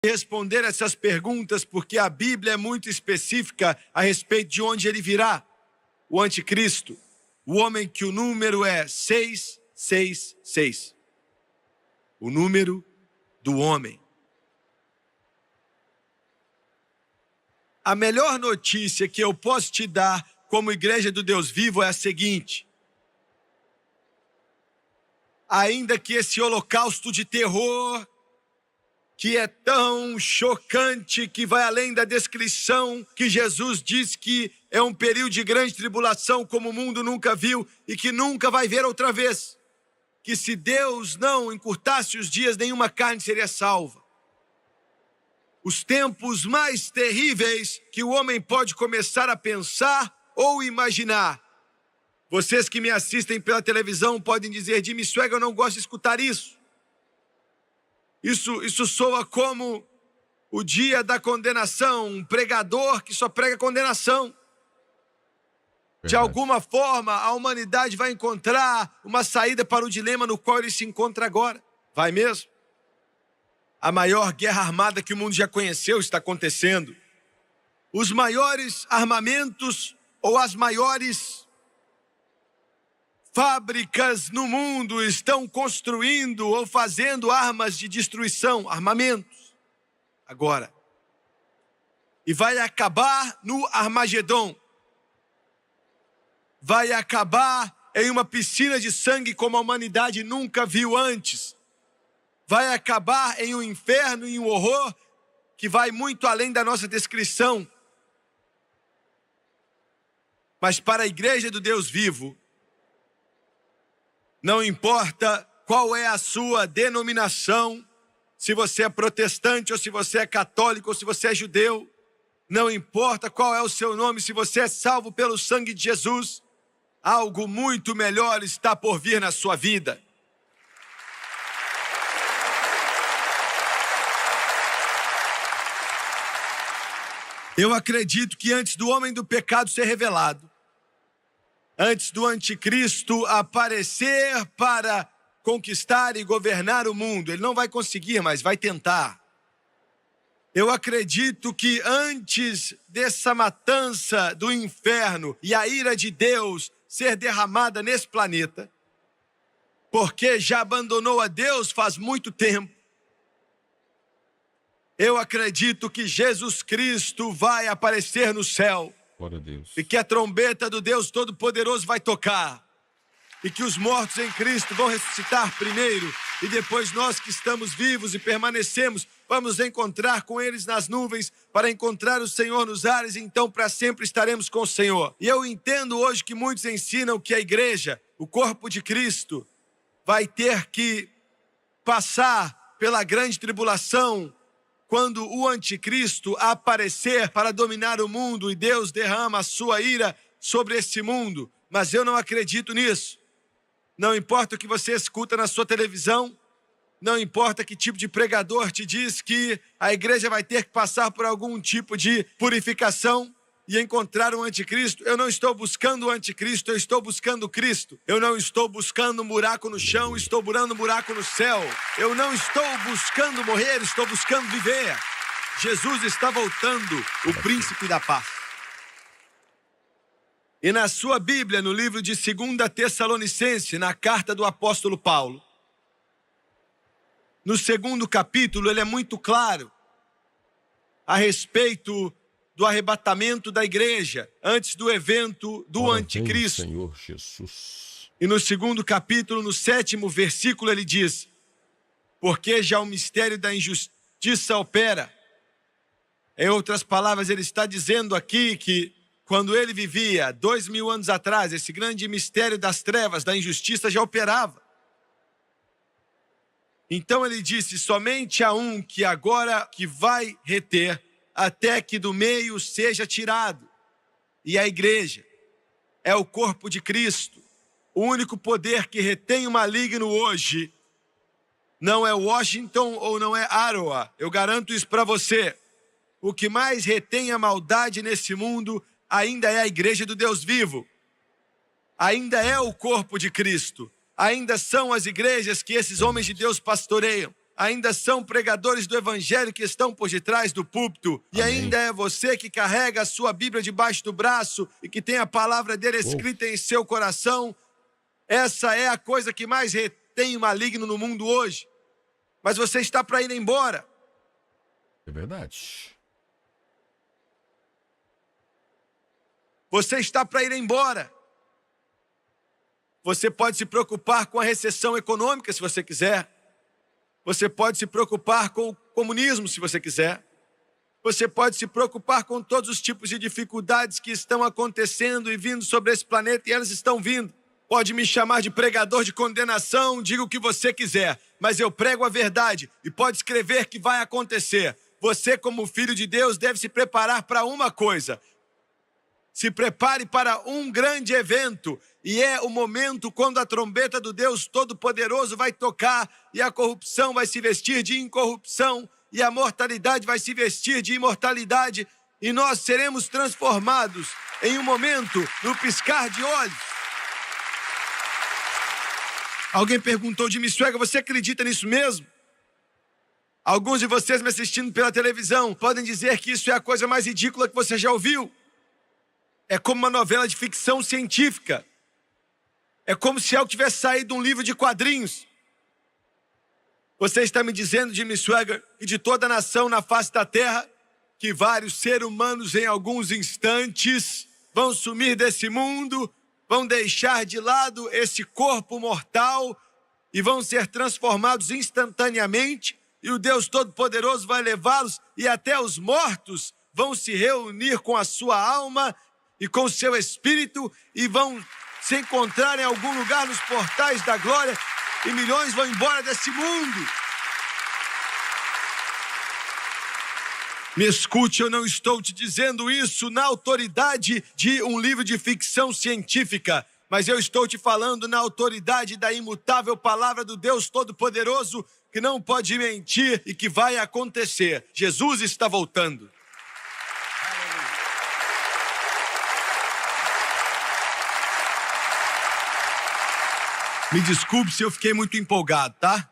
responder essas perguntas porque a Bíblia é muito específica a respeito de onde ele virá, o anticristo, o homem que o número é 666, o número do homem. A melhor notícia que eu posso te dar como igreja do Deus vivo é a seguinte: ainda que esse holocausto de terror, que é tão chocante, que vai além da descrição, que Jesus diz que é um período de grande tribulação como o mundo nunca viu e que nunca vai ver outra vez, que se Deus não encurtasse os dias, nenhuma carne seria salva. Os tempos mais terríveis que o homem pode começar a pensar ou imaginar. Vocês que me assistem pela televisão podem dizer: Jimmy Swaggart, eu não gosto de escutar isso. Isso soa como o dia da condenação, um pregador que só prega condenação. Verdade. De alguma forma, a humanidade vai encontrar uma saída para o dilema no qual ele se encontra agora. Vai mesmo? A maior guerra armada que o mundo já conheceu está acontecendo. Os maiores armamentos ou as maiores fábricas no mundo estão construindo ou fazendo armas de destruição, armamentos, agora. E vai acabar no Armagedon. Vai acabar em uma piscina de sangue como a humanidade nunca viu antes. Vai acabar em um inferno e um horror que vai muito além da nossa descrição. Mas para a igreja do Deus vivo, não importa qual é a sua denominação, se você é protestante, ou se você é católico, ou se você é judeu, não importa qual é o seu nome, se você é salvo pelo sangue de Jesus, algo muito melhor está por vir na sua vida. Eu acredito que antes do homem do pecado ser revelado, antes do anticristo aparecer para conquistar e governar o mundo, ele não vai conseguir, mas vai tentar. Eu acredito que antes dessa matança do inferno e a ira de Deus ser derramada nesse planeta, porque já abandonou a Deus faz muito tempo, eu acredito que Jesus Cristo vai aparecer no céu. Glória a Deus. E que a trombeta do Deus Todo-Poderoso vai tocar. E que os mortos em Cristo vão ressuscitar primeiro. E depois nós que estamos vivos e permanecemos, vamos encontrar com eles nas nuvens para encontrar o Senhor nos ares. E então para sempre estaremos com o Senhor. E eu entendo hoje que muitos ensinam que a igreja, o corpo de Cristo, vai ter que passar pela grande tribulação quando o anticristo aparecer para dominar o mundo e Deus derrama a sua ira sobre esse mundo. Mas eu não acredito nisso. Não importa o que você escuta na sua televisão, não importa que tipo de pregador te diz que a igreja vai ter que passar por algum tipo de purificação e encontrar um anticristo. Eu não estou buscando o anticristo, eu estou buscando Cristo. Eu não estou buscando um buraco no chão, estou burando um buraco no céu. Eu não estou buscando morrer, estou buscando viver. Jesus está voltando, o príncipe da paz. E na sua Bíblia, no livro de 2 Tessalonicenses, na carta do apóstolo Paulo, no 2º capítulo, ele é muito claro a respeito do arrebatamento da igreja, antes do evento do anticristo. Senhor Jesus. E no 2º capítulo, no 7º versículo, ele diz: porque já o mistério da injustiça opera. Em outras palavras, ele está dizendo aqui que quando ele vivia 2000 anos atrás, esse grande mistério das trevas, da injustiça já operava. Então ele disse: somente há um que agora que vai reter até que do meio seja tirado. E a igreja é o corpo de Cristo. O único poder que retém o maligno hoje não é Washington ou não é Iowa. Eu garanto isso para você. O que mais retém a maldade nesse mundo ainda é a igreja do Deus vivo. Ainda é o corpo de Cristo. Ainda são as igrejas que esses homens de Deus pastoreiam. ainda são pregadores do evangelho que estão por detrás do púlpito. E Amém. ainda é você que carrega a sua Bíblia debaixo do braço e que tem a palavra dele escrita em seu coração. Essa é a coisa que mais retém o maligno no mundo hoje. Mas você está para ir embora. É verdade. Você está para ir embora. Você pode se preocupar com a recessão econômica, se você quiser. Você pode se preocupar com o comunismo, se você quiser. Você pode se preocupar com todos os tipos de dificuldades que estão acontecendo e vindo sobre esse planeta, e elas estão vindo. Pode me chamar de pregador de condenação, diga o que você quiser, mas eu prego a verdade e pode escrever que vai acontecer. Você, como filho de Deus, deve se preparar para uma coisa. Se prepare para um grande evento, e é o momento quando a trombeta do Deus Todo-Poderoso vai tocar e a corrupção vai se vestir de incorrupção e a mortalidade vai se vestir de imortalidade e nós seremos transformados em um momento, no piscar de olhos. Alguém perguntou de mim, Suega, você acredita nisso mesmo? Alguns de vocês me assistindo pela televisão podem dizer que isso é a coisa mais ridícula que você já ouviu. É como uma novela de ficção científica. É como se algo tivesse saído de um livro de quadrinhos. Você está me dizendo, Jimmy Swaggart, e de toda a nação na face da terra, que vários seres humanos em alguns instantes vão sumir desse mundo, vão deixar de lado esse corpo mortal e vão ser transformados instantaneamente, e o Deus Todo-Poderoso vai levá-los e até os mortos vão se reunir com a sua alma e com o seu espírito e vão se encontrar em algum lugar nos portais da glória e milhões vão embora desse mundo. Me escute, eu não estou te dizendo isso na autoridade de um livro de ficção científica, mas eu estou te falando na autoridade da imutável palavra do Deus Todo-Poderoso que não pode mentir e que vai acontecer. Jesus está voltando. Me desculpe se eu fiquei muito empolgado, tá?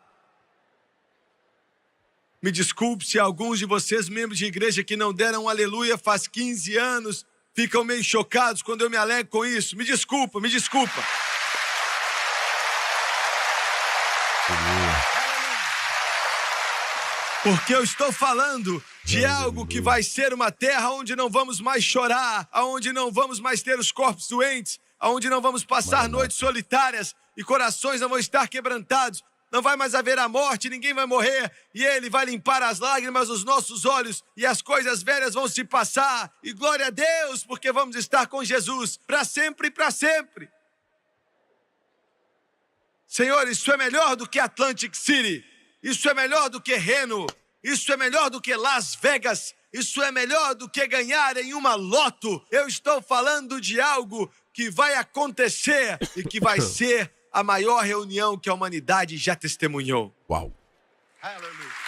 Me desculpe se alguns de vocês, membros de igreja que não deram um aleluia faz 15 anos, ficam meio chocados quando eu me alegro com isso. Me desculpa, me desculpa. Porque eu estou falando de algo que vai ser uma terra onde não vamos mais chorar, onde não vamos mais ter os corpos doentes, onde não vamos passar noites solitárias e corações não vão estar quebrantados. Não vai mais haver a morte, ninguém vai morrer, e Ele vai limpar as lágrimas dos nossos olhos, e as coisas velhas vão se passar, e glória a Deus, porque vamos estar com Jesus, para sempre e para sempre. Senhor, isso é melhor do que Atlantic City, isso é melhor do que Reno, isso é melhor do que Las Vegas, isso é melhor do que ganhar em uma loto. Eu estou falando de algo que vai acontecer, e que vai ser a maior reunião que a humanidade já testemunhou. Uau. Aleluia.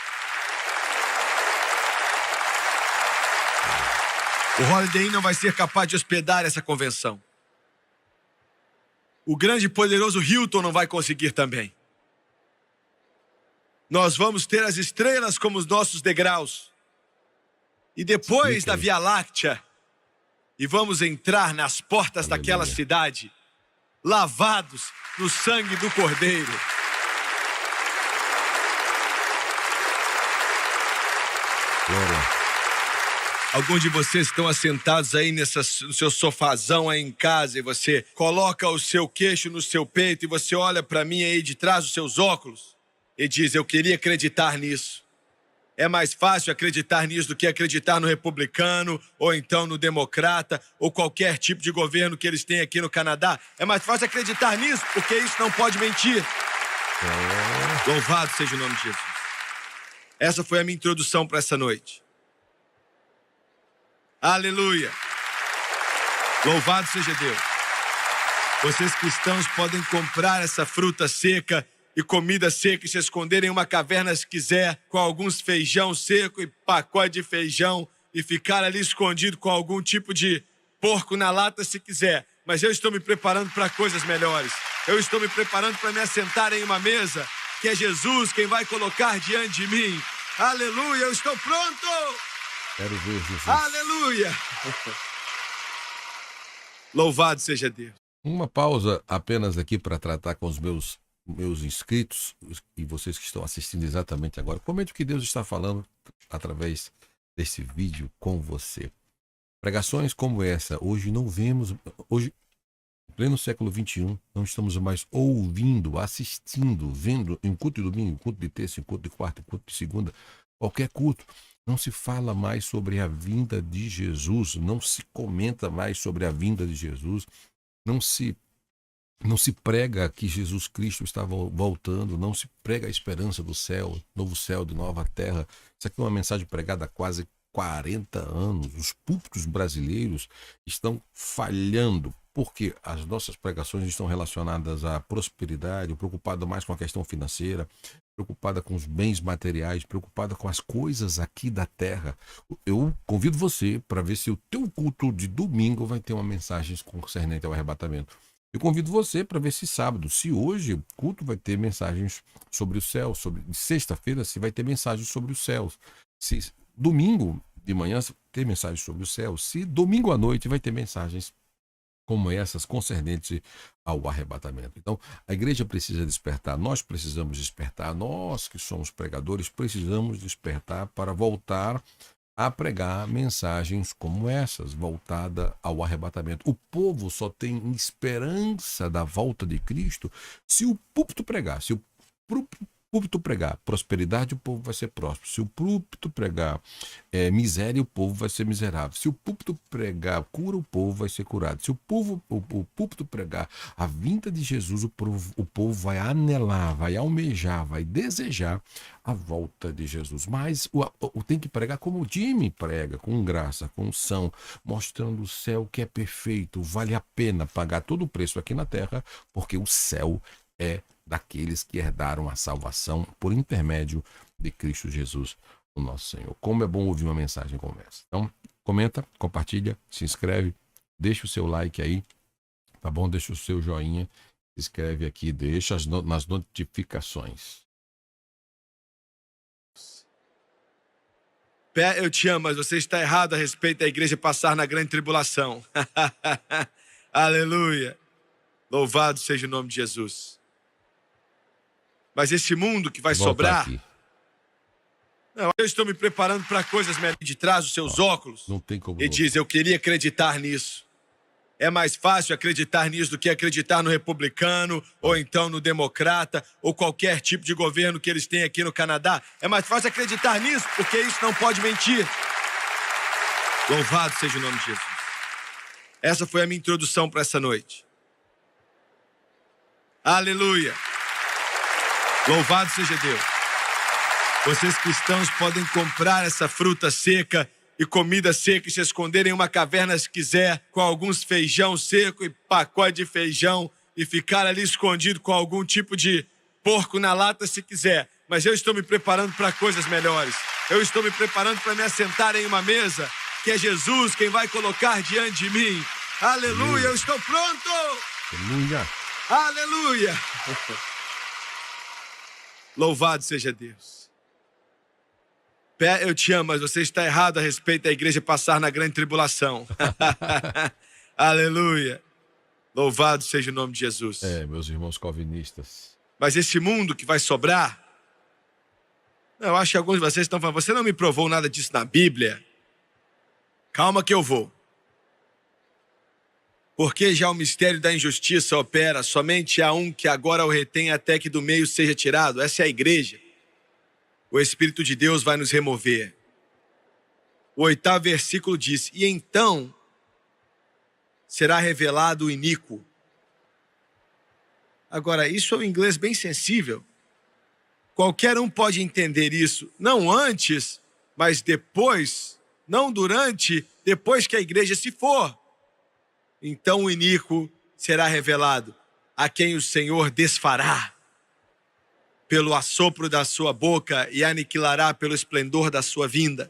O Holiday Inn não vai ser capaz de hospedar essa convenção. O grande e poderoso Hilton não vai conseguir também. Nós vamos ter as estrelas como os nossos degraus. E depois da Via Láctea, e vamos entrar nas portas daquela cidade, lavados no sangue do Cordeiro. Glória. Alguns de vocês estão assentados aí no seu sofazão aí em casa e você coloca o seu queixo no seu peito e você olha para mim aí de trás dos seus óculos e diz, eu queria acreditar nisso. É mais fácil acreditar nisso do que acreditar no republicano, ou então no democrata, ou qualquer tipo de governo que eles têm aqui no Canadá. É mais fácil acreditar nisso, porque isso não pode mentir. Louvado seja o nome de Jesus. Essa foi a minha introdução para essa noite. Aleluia. Louvado seja Deus. Vocês cristãos podem comprar essa fruta seca e comida seca e se esconder em uma caverna se quiser, com alguns feijão seco e pacote de feijão e ficar ali escondido com algum tipo de porco na lata se quiser. Mas eu estou me preparando para coisas melhores. Eu estou me preparando para me assentar em uma mesa que é Jesus quem vai colocar diante de mim. Aleluia, eu estou pronto. Quero ver, Jesus. Aleluia. Louvado seja Deus. Uma pausa apenas aqui para tratar com os meus inscritos e vocês que estão assistindo exatamente agora. Comente o que Deus está falando através desse vídeo com você. Pregações como essa, hoje não vemos, hoje, em pleno século XXI, não estamos mais ouvindo, assistindo, vendo em culto de domingo, em culto de terça, em culto de quarta, em culto de segunda, qualquer culto. Não se fala mais sobre a vinda de Jesus, não se comenta mais sobre a vinda de Jesus, não se prega que Jesus Cristo está voltando, não se prega a esperança do céu, novo céu, de nova terra. Isso aqui é uma mensagem pregada há quase 40 anos. Os púlpitos brasileiros estão falhando, porque as nossas pregações estão relacionadas à prosperidade, preocupada mais com a questão financeira, preocupada com os bens materiais, preocupada com as coisas aqui da terra. Eu convido você para ver se o teu culto de domingo vai ter uma mensagem concernente ao arrebatamento. Eu convido você para ver se sábado, se hoje o culto vai ter mensagens sobre o céu, sobre sexta-feira se vai ter mensagens sobre os céus, se domingo de manhã tem mensagens sobre o céu, se domingo à noite vai ter mensagens como essas concernentes ao arrebatamento. Então, a igreja precisa despertar, nós precisamos despertar, nós que somos pregadores precisamos despertar para voltar a pregar mensagens como essas, voltada ao arrebatamento. O povo só tem esperança da volta de Cristo se o púlpito pregar. Se o púlpito pregar prosperidade, o povo vai ser próspero. Se o púlpito pregar miséria, o povo vai ser miserável. Se o púlpito pregar cura, o povo vai ser curado. Se o púlpito pregar a vinda de Jesus, o povo vai anelar, vai almejar, vai desejar a volta de Jesus. Mas tem que pregar como o Jimmy prega, com graça, com unção, mostrando o céu que é perfeito. Vale a pena pagar todo o preço aqui na terra, porque o céu é daqueles que herdaram a salvação por intermédio de Cristo Jesus, o nosso Senhor. Como é bom ouvir uma mensagem como essa. Então, comenta, compartilha, se inscreve, deixa o seu like aí, tá bom? Deixa o seu joinha, se inscreve aqui, deixa nas notificações. Eu te amo, mas você está errado a respeito da igreja passar na grande tribulação. Aleluia. Louvado seja o nome de Jesus. Mas esse mundo que vai sobrar... Não, eu estou me preparando para coisas melhores. De trás os seus óculos não tem como e diz, eu queria acreditar nisso. É mais fácil acreditar nisso do que acreditar no republicano, ou então no democrata, ou qualquer tipo de governo que eles têm aqui no Canadá. É mais fácil acreditar nisso, porque isso não pode mentir. Louvado seja o nome de Jesus. Essa foi a minha introdução para essa noite. Aleluia. Louvado seja Deus. Vocês cristãos podem comprar essa fruta seca e comida seca e se esconderem em uma caverna se quiser, com alguns feijão seco e pacote de feijão e ficar ali escondido com algum tipo de porco na lata se quiser. Mas eu estou me preparando para coisas melhores. Eu estou me preparando para me assentar em uma mesa que é Jesus quem vai colocar diante de mim. Aleluia, eu estou pronto. Aleluia. Aleluia. Louvado seja Deus. Eu te amo, mas você está errado a respeito da igreja passar na grande tribulação. Aleluia. Louvado seja o nome de Jesus. Meus irmãos calvinistas. Mas esse mundo que vai sobrar... Eu acho que alguns de vocês estão falando, você não me provou nada disso na Bíblia. Calma que eu vou. Porque já o mistério da injustiça opera, somente há um que agora o retém até que do meio seja tirado. Essa é a igreja. O Espírito de Deus vai nos remover. O 8º versículo diz, e então será revelado o iníquo. Agora, isso é um inglês bem sensível. Qualquer um pode entender isso, não antes, mas depois, não durante, depois que a igreja se for. Então o iníquo será revelado, a quem o Senhor desfará pelo assopro da sua boca e aniquilará pelo esplendor da sua vinda.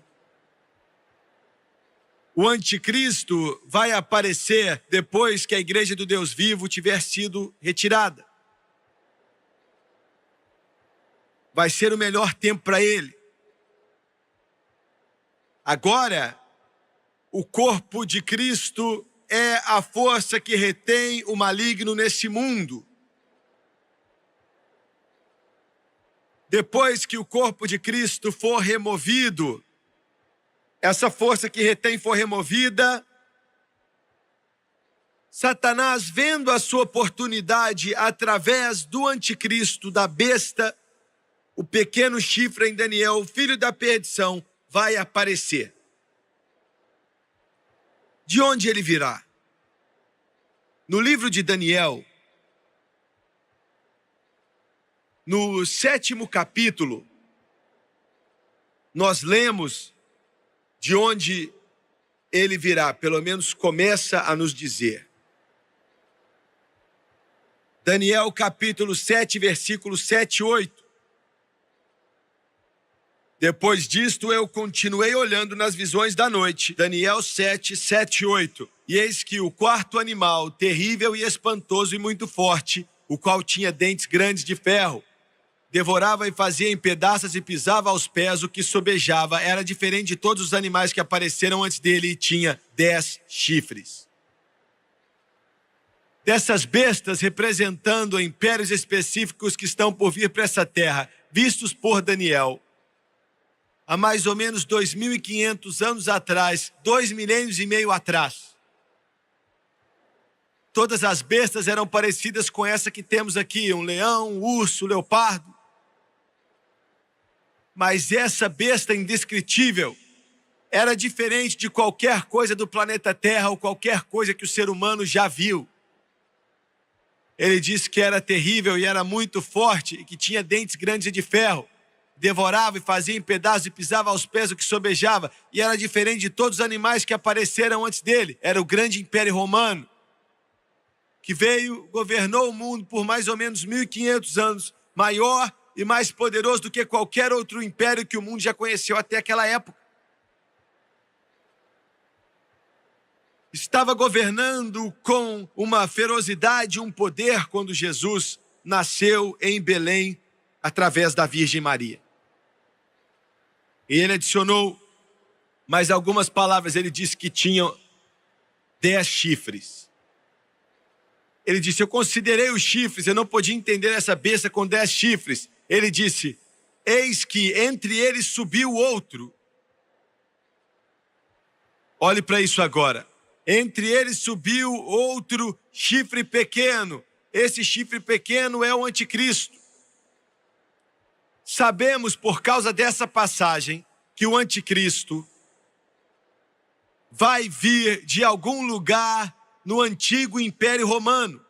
O anticristo vai aparecer depois que a igreja do Deus vivo tiver sido retirada. vai ser o melhor tempo para ele. Agora, o corpo de Cristo é a força que retém o maligno nesse mundo. Depois que o corpo de Cristo for removido, essa força que retém for removida, Satanás, vendo a sua oportunidade através do anticristo, da besta, o pequeno chifre em Daniel, o filho da perdição, vai aparecer. De onde ele virá? No livro de Daniel, no 7º capítulo, nós lemos de onde ele virá, pelo menos começa a nos dizer. Daniel capítulo 7, versículos 7 e 8. Depois disto eu continuei olhando nas visões da noite. Daniel 7, 7 e 8. E eis que o quarto animal, terrível e espantoso e muito forte, o qual tinha dentes grandes de ferro, devorava e fazia em pedaços e pisava aos pés o que sobejava. Era diferente de todos os animais que apareceram antes dele e tinha 10 chifres. Dessas bestas representando impérios específicos que estão por vir para essa terra, vistos por Daniel, há mais ou menos 2.500 anos atrás, 2 milênios e meio atrás. Todas as bestas eram parecidas com essa que temos aqui, um leão, um urso, um leopardo. Mas essa besta indescritível era diferente de qualquer coisa do planeta Terra ou qualquer coisa que o ser humano já viu. Ele disse que era terrível e era muito forte e que tinha dentes grandes e de ferro. Devorava e fazia em pedaços e pisava aos pés o que sobejava. E era diferente de todos os animais que apareceram antes dele. Era o grande império romano, que veio, governou o mundo por mais ou menos 1.500 anos, maior e mais poderoso do que qualquer outro império que o mundo já conheceu até aquela época. Estava governando com uma ferocidade, um poder, quando Jesus nasceu em Belém, através da Virgem Maria. E ele adicionou mais algumas palavras. Ele disse que tinham 10 chifres. Ele disse, eu considerei os chifres, eu não podia entender essa besta com 10 chifres. Ele disse, eis que entre eles subiu outro. Olhe para isso agora. Entre eles subiu outro chifre pequeno. Esse chifre pequeno é o anticristo. Sabemos, por causa dessa passagem, que o anticristo vai vir de algum lugar no antigo Império Romano.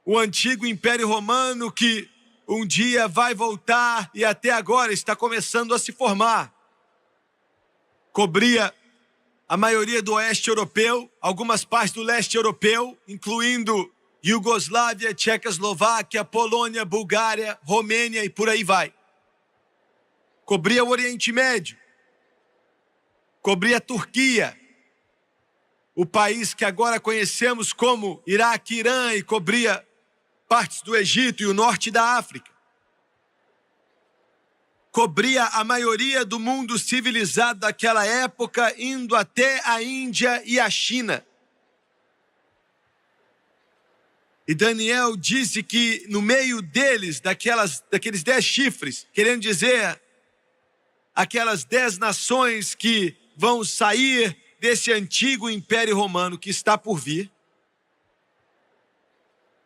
O antigo Império Romano que um dia vai voltar e até agora está começando a se formar. Cobria a maioria do oeste europeu, algumas partes do leste europeu, incluindo Iugoslávia, Tchecoslováquia, Polônia, Bulgária, Romênia e por aí vai. Cobria o Oriente Médio, cobria a Turquia, o país que agora conhecemos como Iraque, Irã, e cobria partes do Egito e o norte da África. Cobria a maioria do mundo civilizado daquela época, indo até a Índia e a China. E Daniel disse que no meio deles, daqueles 10 chifres, querendo dizer, aquelas 10 nações que vão sair desse antigo Império Romano que está por vir,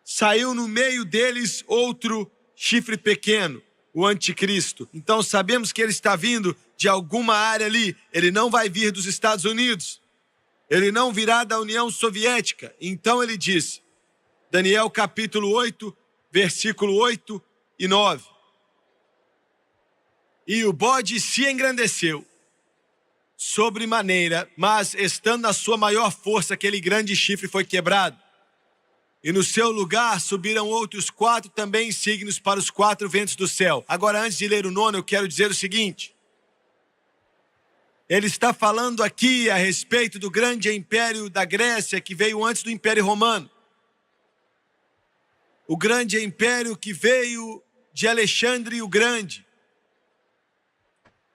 saiu no meio deles outro chifre pequeno, o anticristo. Então sabemos que ele está vindo de alguma área ali. Ele não vai vir dos Estados Unidos. Ele não virá da União Soviética. Então ele disse, Daniel capítulo 8, versículo 8 e 9. E o bode se engrandeceu sobremaneira, mas estando na sua maior força, aquele grande chifre foi quebrado. E no seu lugar subiram outros 4 também signos para os 4 ventos do céu. Agora, antes de ler o 9, eu quero dizer o seguinte. Ele está falando aqui a respeito do grande império da Grécia que veio antes do Império Romano. O grande império que veio de Alexandre o Grande,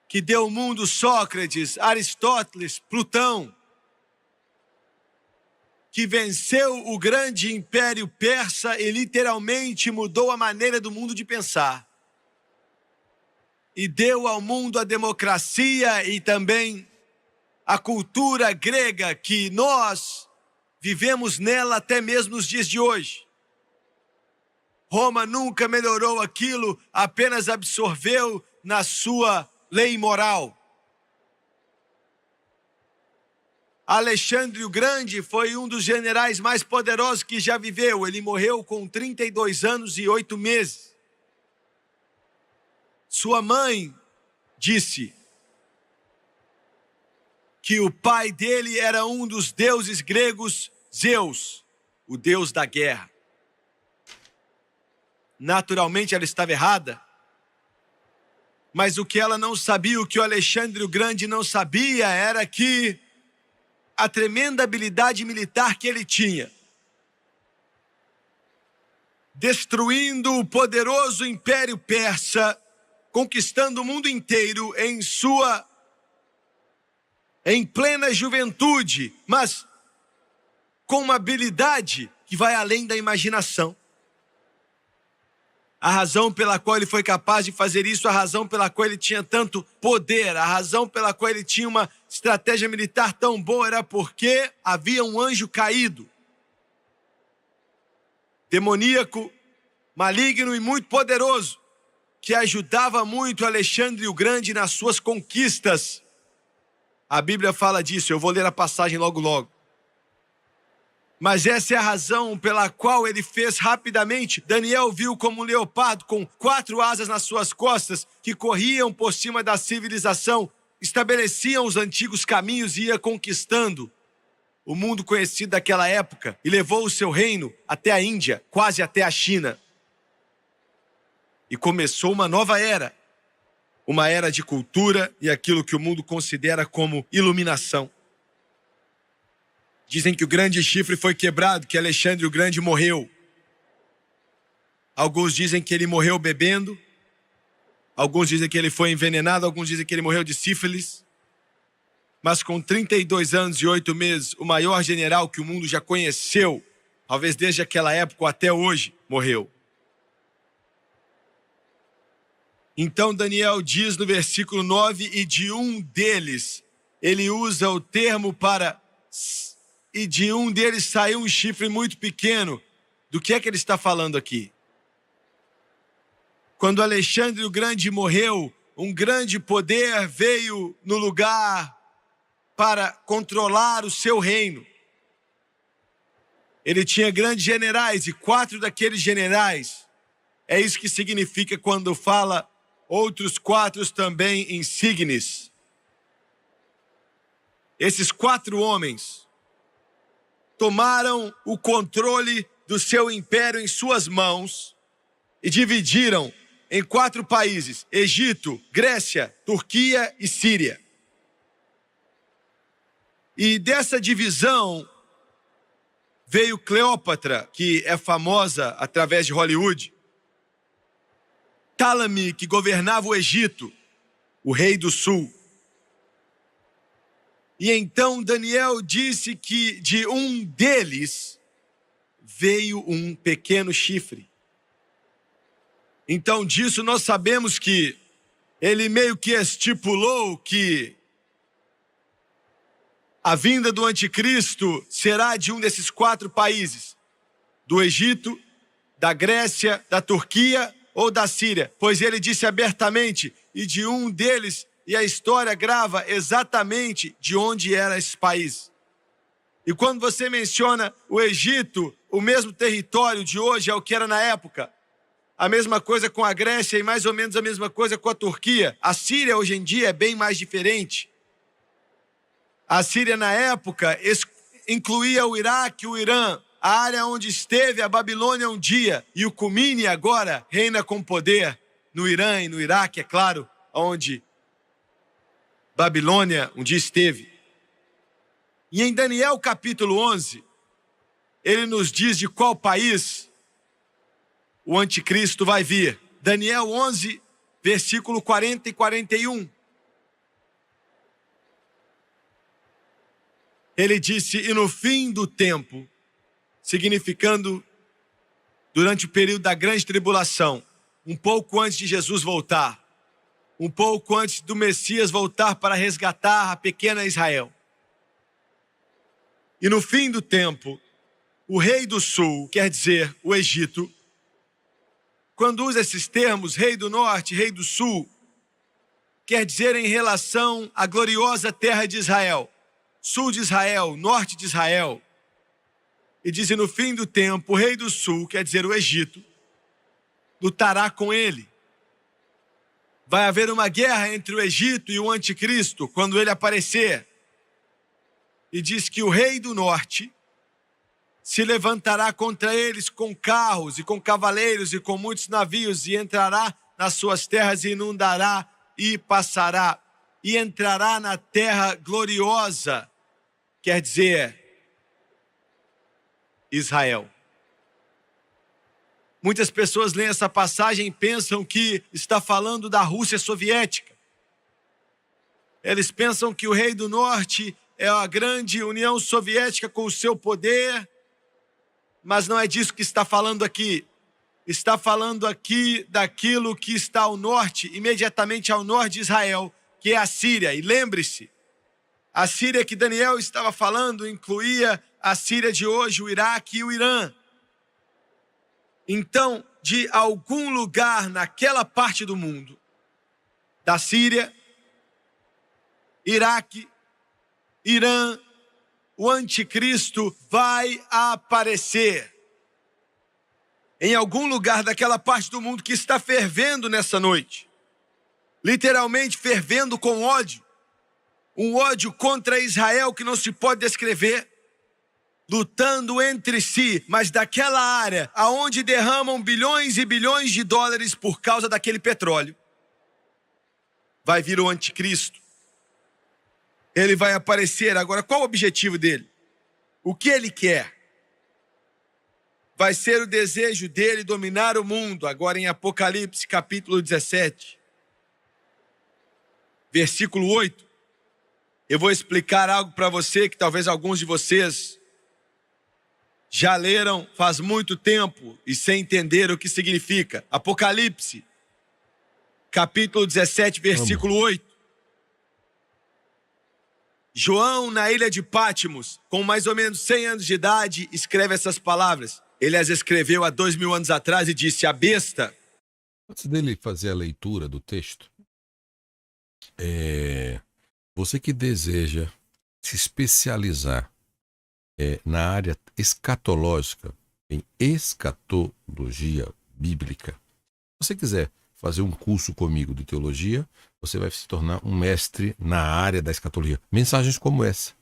que deu ao mundo Sócrates, Aristóteles, Plutão, que venceu o grande império persa e literalmente mudou a maneira do mundo de pensar. E deu ao mundo a democracia e também a cultura grega que nós vivemos nela até mesmo nos dias de hoje. Roma nunca melhorou aquilo, apenas absorveu na sua lei moral. Alexandre o Grande foi um dos generais mais poderosos que já viveu. Ele morreu com 32 anos e 8 meses. Sua mãe disse que o pai dele era um dos deuses gregos, Zeus, o deus da guerra. Naturalmente ela estava errada, mas o que ela não sabia, o que o Alexandre o Grande não sabia, era que a tremenda habilidade militar que ele tinha, destruindo o poderoso Império Persa, conquistando o mundo inteiro em plena juventude, mas com uma habilidade que vai além da imaginação. A razão pela qual ele foi capaz de fazer isso, a razão pela qual ele tinha tanto poder, a razão pela qual ele tinha uma estratégia militar tão boa era porque havia um anjo caído, demoníaco, maligno e muito poderoso, que ajudava muito Alexandre o Grande nas suas conquistas. A Bíblia fala disso, eu vou ler a passagem logo. Mas essa é a razão pela qual ele fez rapidamente. Daniel viu como um leopardo com 4 asas nas suas costas, que corriam por cima da civilização, estabeleciam os antigos caminhos e ia conquistando o mundo conhecido daquela época e levou o seu reino até a Índia, quase até a China. E começou uma nova era, uma era de cultura e aquilo que o mundo considera como iluminação. Dizem que o grande chifre foi quebrado, que Alexandre o Grande morreu. Alguns dizem que ele morreu bebendo, alguns dizem que ele foi envenenado, alguns dizem que ele morreu de sífilis. Mas com 32 anos e 8 meses, o maior general que o mundo já conheceu, talvez desde aquela época até hoje, morreu. Então Daniel diz no versículo 9, e de um deles, ele usa o termo para... E de um deles saiu um chifre muito pequeno. Do que é que ele está falando aqui? Quando Alexandre o Grande morreu, um grande poder veio no lugar para controlar o seu reino. Ele tinha grandes generais e 4 daqueles generais. É isso que significa quando fala outros 4 também insignes. Esses 4 homens tomaram o controle do seu império em suas mãos e dividiram em 4 países: Egito, Grécia, Turquia e Síria. E dessa divisão veio Cleópatra, que é famosa através de Hollywood, Ptolemy, que governava o Egito, o rei do sul. E então Daniel disse que de um deles veio um pequeno chifre. Então disso nós sabemos que ele meio que estipulou que a vinda do anticristo será de um desses 4 países, do Egito, da Grécia, da Turquia ou da Síria, pois ele disse abertamente, e de um deles. E a história grava exatamente de onde era esse país. E quando você menciona o Egito, o mesmo território de hoje é o que era na época. A mesma coisa com a Grécia e mais ou menos a mesma coisa com a Turquia. A Síria hoje em dia é bem mais diferente. A Síria na época incluía o Iraque, o Irã, a área onde esteve a Babilônia um dia. E o Khomeini agora reina com poder no Irã e no Iraque, é claro, onde Babilônia um dia esteve. E em Daniel capítulo 11, ele nos diz de qual país o anticristo vai vir. Daniel 11, versículo 40 e 41. Ele disse, e no fim do tempo, significando durante o período da grande tribulação, um pouco antes de Jesus voltar, um pouco antes do Messias voltar para resgatar a pequena Israel. E no fim do tempo, o rei do sul, quer dizer, o Egito, quando usa esses termos, rei do norte, rei do sul, quer dizer em relação à gloriosa terra de Israel, sul de Israel, norte de Israel. E diz, no fim do tempo, o rei do sul, quer dizer, o Egito, lutará com ele. Vai haver uma guerra entre o Egito e o anticristo, quando ele aparecer. E diz que o rei do norte se levantará contra eles com carros e com cavaleiros e com muitos navios e entrará nas suas terras e inundará e passará e entrará na terra gloriosa, quer dizer, Israel. Muitas pessoas leem essa passagem e pensam que está falando da Rússia soviética. Eles pensam que o rei do norte é a grande União Soviética com o seu poder, mas não é disso que está falando aqui. Está falando aqui daquilo que está ao norte, imediatamente ao norte de Israel, que é a Síria. E lembre-se, a Síria que Daniel estava falando incluía a Síria de hoje, o Iraque e o Irã. Então, de algum lugar naquela parte do mundo, da Síria, Iraque, Irã, o anticristo vai aparecer. Em algum lugar daquela parte do mundo que está fervendo nessa noite. Literalmente fervendo com ódio. Um ódio contra Israel que não se pode descrever. Lutando entre si, mas daquela área aonde derramam bilhões e bilhões de dólares por causa daquele petróleo, vai vir o anticristo. Ele vai aparecer. Agora, qual o objetivo dele? O que ele quer? Vai ser o desejo dele dominar o mundo. Agora em Apocalipse capítulo 17, versículo 8, eu vou explicar algo para você que talvez alguns de vocês já leram faz muito tempo e sem entender o que significa. Apocalipse, capítulo 17, versículo 8. João, na ilha de Pátimos, com mais ou menos 100 anos de idade, escreve essas palavras. Ele as escreveu há 2000 anos atrás e disse, a besta... Antes dele fazer a leitura do texto, você que deseja se especializar na área escatológica, em escatologia bíblica. Se você quiser fazer um curso comigo de teologia, você vai se tornar um mestre na área da escatologia. Mensagens como essa,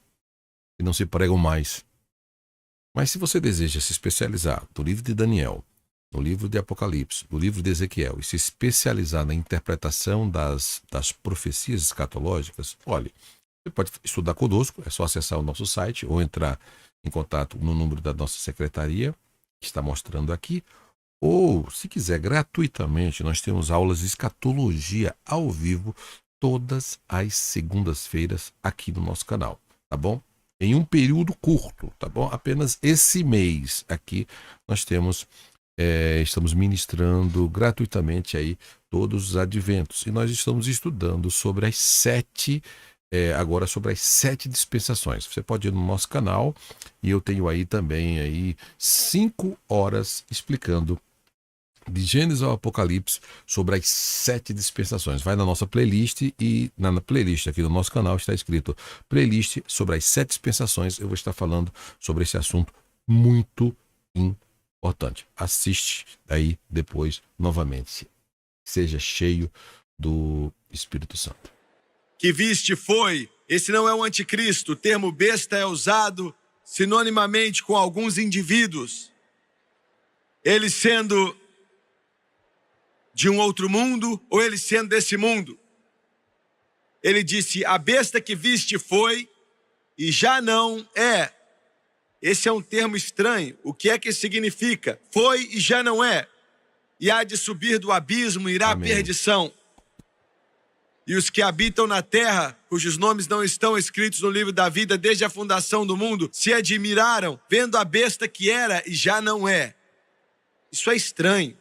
que não se pregam mais. Mas se você deseja se especializar no livro de Daniel, no livro de Apocalipse, no livro de Ezequiel, e se especializar na interpretação das profecias escatológicas, olhe, você pode estudar conosco, é só acessar o nosso site ou entrar em contato no número da nossa secretaria, que está mostrando aqui, ou, se quiser, gratuitamente, nós temos aulas de escatologia ao vivo todas as segundas-feiras aqui no nosso canal, tá bom? Em um período curto, tá bom? Apenas esse mês aqui nós temos, estamos ministrando gratuitamente aí todos os adventos. E nós estamos estudando sobre as agora sobre as 7 dispensações. Você pode ir no nosso canal e eu tenho aí também 5 horas explicando de Gênesis ao Apocalipse sobre as 7 dispensações. Vai na nossa playlist e na playlist aqui do nosso canal está escrito playlist sobre as 7 dispensações. Eu vou estar falando sobre esse assunto muito importante. Assiste aí depois novamente. Seja cheio do Espírito Santo. Que viste foi, esse não é o anticristo, o termo besta é usado sinonimamente com alguns indivíduos, eles sendo de um outro mundo ou eles sendo desse mundo. Ele disse, a besta que viste foi e já não é. Esse é um termo estranho, o que é que significa? Foi e já não é. e há de subir do abismo, irá à perdição. E os que habitam na terra, cujos nomes não estão escritos no livro da vida desde a fundação do mundo, se admiraram, vendo a besta que era e já não é. Isso é estranho.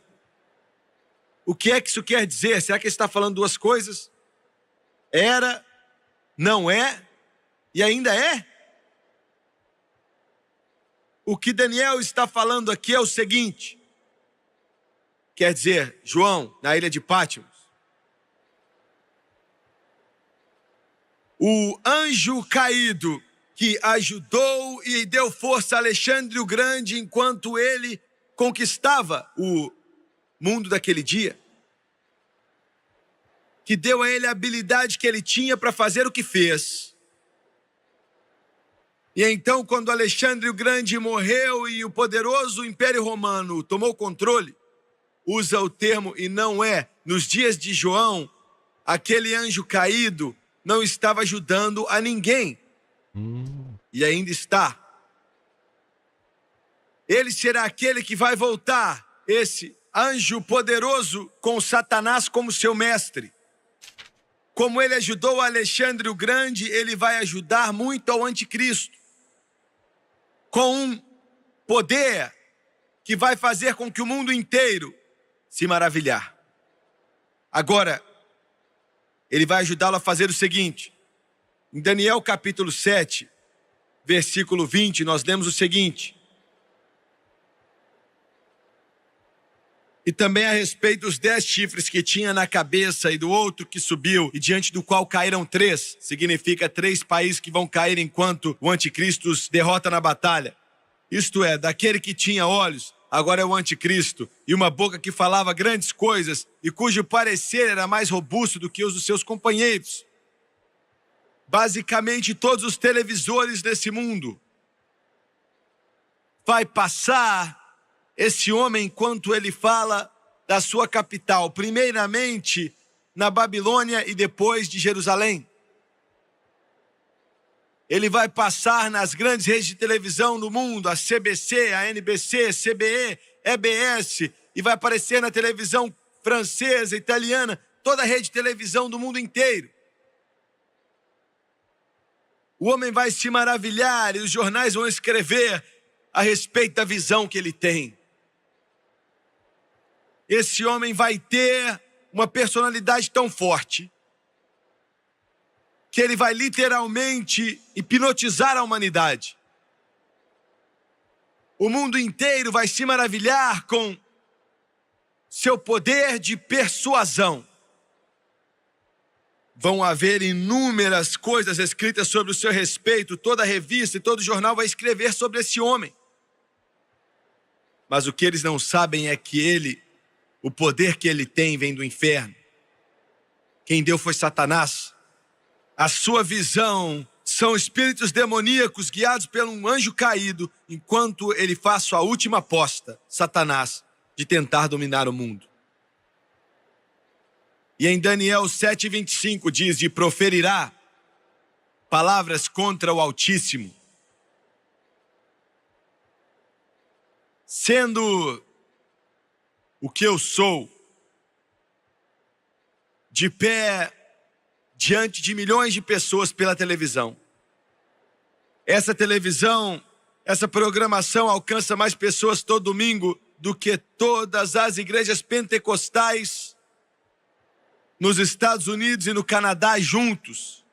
O que é que isso quer dizer? Será que ele está falando duas coisas? Era, não é e ainda é? O que Daniel está falando aqui é o seguinte. Quer dizer, João, na ilha de Pátimos, o anjo caído que ajudou e deu força a Alexandre o Grande enquanto ele conquistava o mundo daquele dia, que deu a ele a habilidade que ele tinha para fazer o que fez. E então, quando Alexandre o Grande morreu e o poderoso Império Romano tomou o controle, usa o termo e não é, nos dias de João, aquele anjo caído não estava ajudando a ninguém. E ainda está. Ele será aquele que vai voltar, esse anjo poderoso com Satanás como seu mestre. Como ele ajudou Alexandre o Grande, ele vai ajudar muito ao anticristo. Com um poder que vai fazer com que o mundo inteiro se maravilhar. Agora, ele vai ajudá-lo a fazer o seguinte. Em Daniel capítulo 7, versículo 20, nós lemos o seguinte. E também a respeito dos 10 chifres que tinha na cabeça e do outro que subiu e diante do qual caíram 3, significa 3 países que vão cair enquanto o anticristo os derrota na batalha. Isto é, daquele que tinha olhos, agora é o anticristo, e uma boca que falava grandes coisas e cujo parecer era mais robusto do que os dos seus companheiros. Basicamente, todos os televisores desse mundo vai passar esse homem enquanto ele fala da sua capital, primeiramente na Babilônia e depois de Jerusalém. Ele vai passar nas grandes redes de televisão do mundo, a CBC, a NBC, CBE, EBS, e vai aparecer na televisão francesa, italiana, toda a rede de televisão do mundo inteiro. O homem vai se maravilhar e os jornais vão escrever a respeito da visão que ele tem. Esse homem vai ter uma personalidade tão forte que ele vai literalmente hipnotizar a humanidade. O mundo inteiro vai se maravilhar com seu poder de persuasão. Vão haver inúmeras coisas escritas sobre o seu respeito, toda revista e todo jornal vai escrever sobre esse homem. Mas o que eles não sabem é que o poder que ele tem vem do inferno. Quem deu foi Satanás. A sua visão são espíritos demoníacos guiados por um anjo caído, enquanto ele faz sua última aposta, Satanás, de tentar dominar o mundo. E em Daniel 7:25 diz, e proferirá palavras contra o Altíssimo, sendo o que eu sou, de pé diante de milhões de pessoas pela televisão. Essa televisão, essa programação alcança mais pessoas todo domingo do que todas as igrejas pentecostais nos Estados Unidos e no Canadá juntos.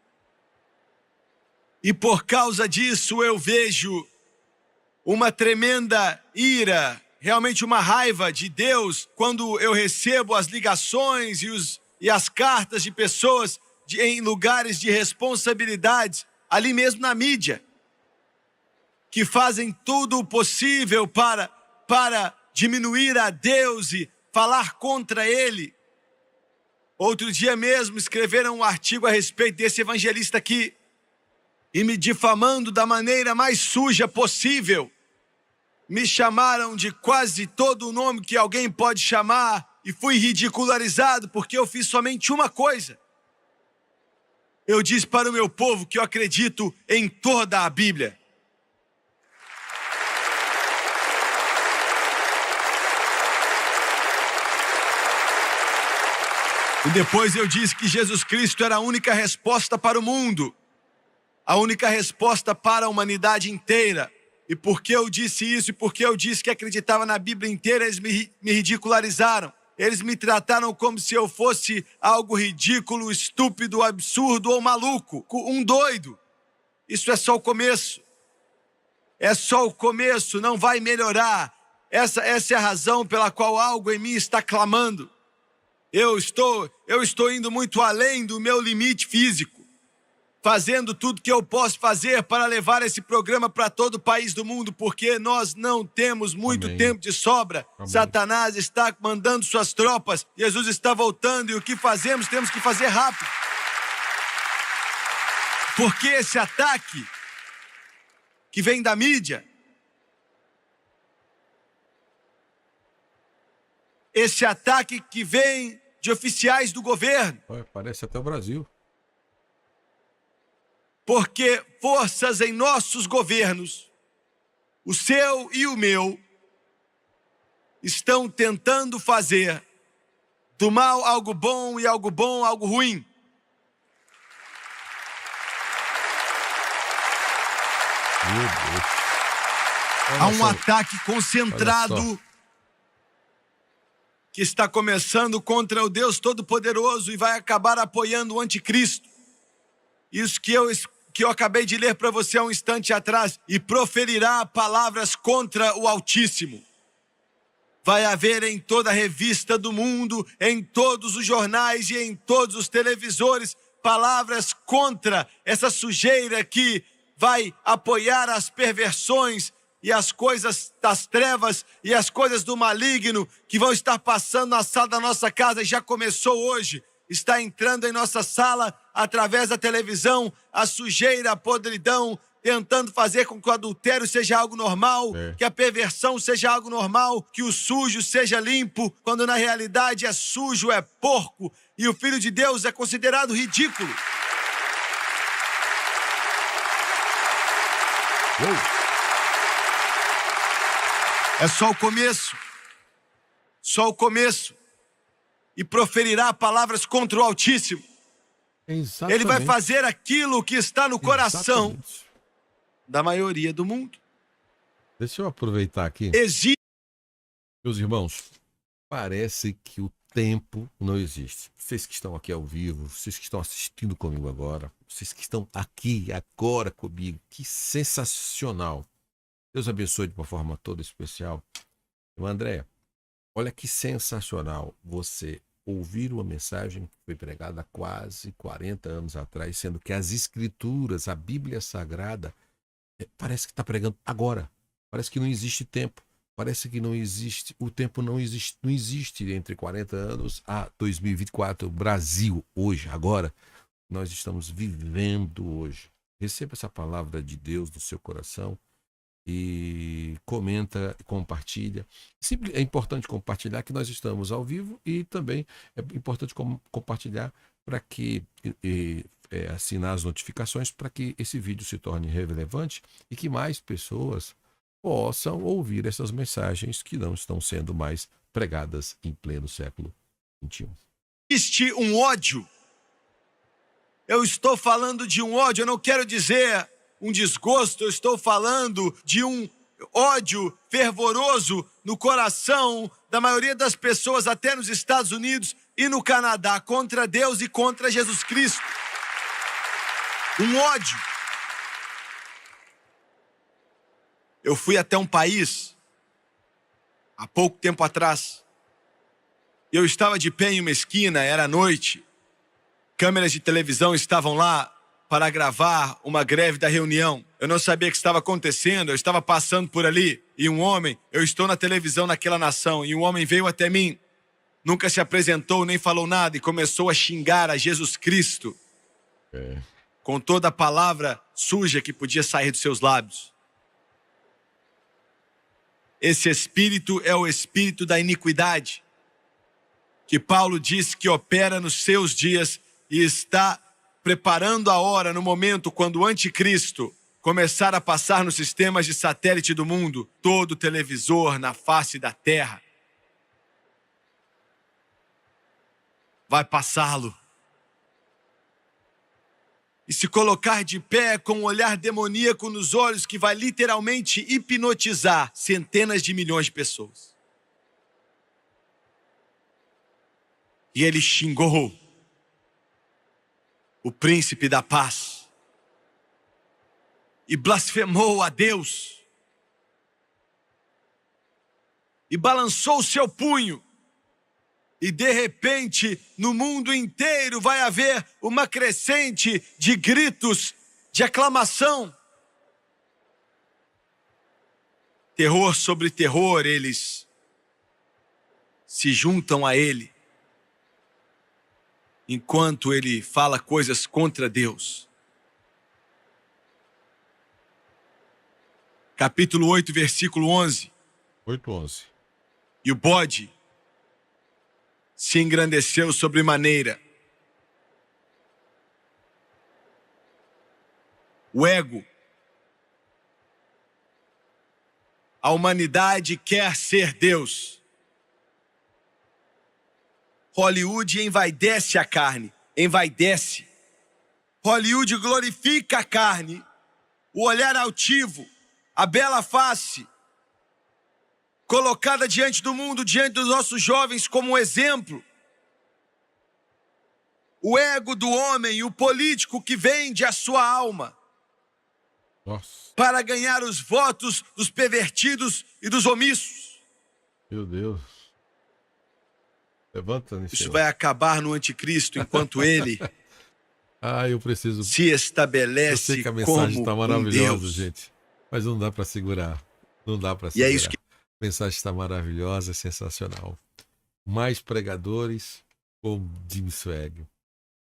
E por causa disso eu vejo uma tremenda ira, realmente uma raiva de Deus, quando eu recebo as ligações e as cartas de pessoas em lugares de responsabilidade, ali mesmo na mídia, que fazem tudo o possível para diminuir a Deus e falar contra Ele. Outro dia mesmo escreveram um artigo a respeito desse evangelista aqui e me difamando da maneira mais suja possível. Me chamaram de quase todo o nome que alguém pode chamar e fui ridicularizado porque eu fiz somente uma coisa. Eu disse para o meu povo que eu acredito em toda a Bíblia. E depois eu disse que Jesus Cristo era a única resposta para o mundo, a única resposta para a humanidade inteira. E porque eu disse isso, e porque eu disse que acreditava na Bíblia inteira, eles me ridicularizaram. Eles me trataram como se eu fosse algo ridículo, estúpido, absurdo ou maluco, um doido. Isso é só o começo. É só o começo, não vai melhorar. Essa é a razão pela qual algo em mim está clamando. Eu estou indo muito além do meu limite físico, fazendo tudo que eu posso fazer para levar esse programa para todo o país do mundo, porque nós não temos muito tempo de sobra. Satanás está mandando suas tropas, Jesus está voltando, e o que fazemos, temos que fazer rápido. Porque esse ataque que vem da mídia, esse ataque que vem de oficiais do governo, parece até o Brasil. Porque forças em nossos governos, o seu e o meu, estão tentando fazer do mal algo bom e algo bom algo ruim. Meu Deus. Há um ataque concentrado que está começando contra o Deus Todo-Poderoso e vai acabar apoiando o anticristo. Isso que eu acabei de ler para você há um instante atrás. E proferirá palavras contra o Altíssimo. Vai haver em toda a revista do mundo, em todos os jornais e em todos os televisores, palavras contra essa sujeira que vai apoiar as perversões e as coisas das trevas e as coisas do maligno que vão estar passando na sala da nossa casa. E já começou hoje. Está entrando em nossa sala através da televisão a sujeira, a podridão, tentando fazer com que o adultério seja algo normal, que a perversão seja algo normal, que o sujo seja limpo, quando na realidade é sujo, é porco, e o Filho de Deus é considerado ridículo. É só o começo. Só o começo. E proferirá palavras contra o Altíssimo. Exatamente. Ele vai fazer aquilo que está no coração da maioria do mundo. Deixa eu aproveitar aqui. Meus irmãos, parece que o tempo não existe. Vocês que estão aqui ao vivo, vocês que estão assistindo comigo agora, vocês que estão aqui agora comigo, que sensacional. Deus abençoe de uma forma toda especial. André, olha que sensacional você ouvir uma mensagem que foi pregada há quase 40 anos atrás, sendo que as Escrituras, a Bíblia Sagrada, parece que está pregando agora. Parece que não existe tempo. Parece que não existe, o tempo não existe entre 40 anos a 2024. O Brasil, hoje, agora, nós estamos vivendo hoje. Receba essa palavra de Deus no seu coração e comenta, compartilha. Sempre é importante compartilhar que nós estamos ao vivo e também é importante compartilhar para que assinar as notificações para que esse vídeo se torne relevante e que mais pessoas possam ouvir essas mensagens que não estão sendo mais pregadas em pleno século XXI. Existe um ódio. Eu estou falando de um ódio, eu não quero dizer um desgosto, eu estou falando de um ódio fervoroso no coração da maioria das pessoas, até nos Estados Unidos e no Canadá, contra Deus e contra Jesus Cristo. Um ódio. Eu fui até um país, há pouco tempo atrás, eu estava de pé em uma esquina, era noite, câmeras de televisão estavam lá para gravar uma greve da reunião. Eu não sabia o que estava acontecendo, eu estava passando por ali, e um homem, eu estou na televisão naquela nação, e um homem veio até mim, nunca se apresentou, nem falou nada, e começou a xingar a Jesus Cristo, com toda a palavra suja que podia sair dos seus lábios. Esse espírito é o espírito da iniquidade, que Paulo diz que opera nos seus dias e está preparando a hora, no momento quando o anticristo começar a passar nos sistemas de satélite do mundo, todo televisor na face da terra. vai passá-lo. E se colocar de pé com um olhar demoníaco nos olhos que vai literalmente hipnotizar centenas de milhões de pessoas. E ele xingou o príncipe da paz e blasfemou a Deus e balançou o seu punho. E de repente, no mundo inteiro vai haver uma crescente de gritos, de aclamação. Terror sobre terror, eles se juntam a ele, enquanto ele fala coisas contra Deus. Capítulo 8, versículo 11. 8:11. E o bode se engrandeceu sobremaneira. O ego. A humanidade quer ser Deus. Hollywood envaidece a carne, envaidece. Hollywood glorifica a carne, o olhar altivo, a bela face, colocada diante do mundo, diante dos nossos jovens como um exemplo. O ego do homem, o político que vende a sua alma. Nossa. Para ganhar os votos dos pervertidos e dos omissos. Meu Deus. Levanta, Isso vai acabar no anticristo enquanto ele eu preciso. se estabelece. Eu sei que a mensagem está maravilhosa, Deus. Gente. Mas não dá para segurar. Não dá para segurar. E é isso que... A mensagem está maravilhosa, sensacional. Mais pregadores como Jim Swag.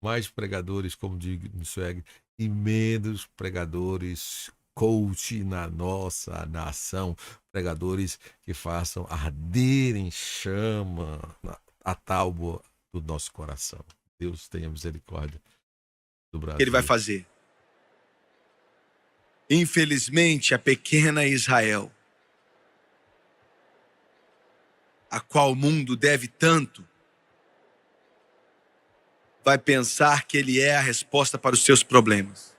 Mais pregadores como Jim Swag. E menos pregadores coach na nossa nação. Pregadores que façam arder em chama a tábua do nosso coração. Deus tenha misericórdia do Brasil. Ele vai fazer. Infelizmente, a pequena Israel, a qual o mundo deve tanto, vai pensar que ele é a resposta para os seus problemas.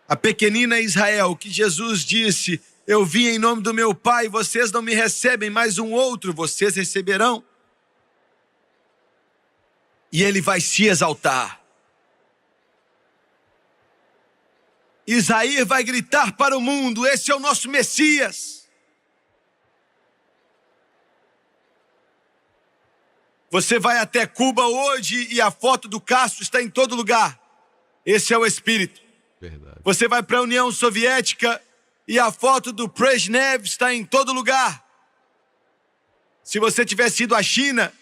A pequenina Israel, que Jesus disse: eu vim em nome do meu Pai, vocês não me recebem, mas um outro vocês receberão. E ele vai se exaltar. Isaías vai gritar para o mundo: esse é o nosso Messias. Você vai até Cuba hoje e a foto do Castro está em todo lugar. Esse é o Espírito. Verdade. Você vai para a União Soviética e a foto do Brezhnev está em todo lugar. Se você tivesse ido à China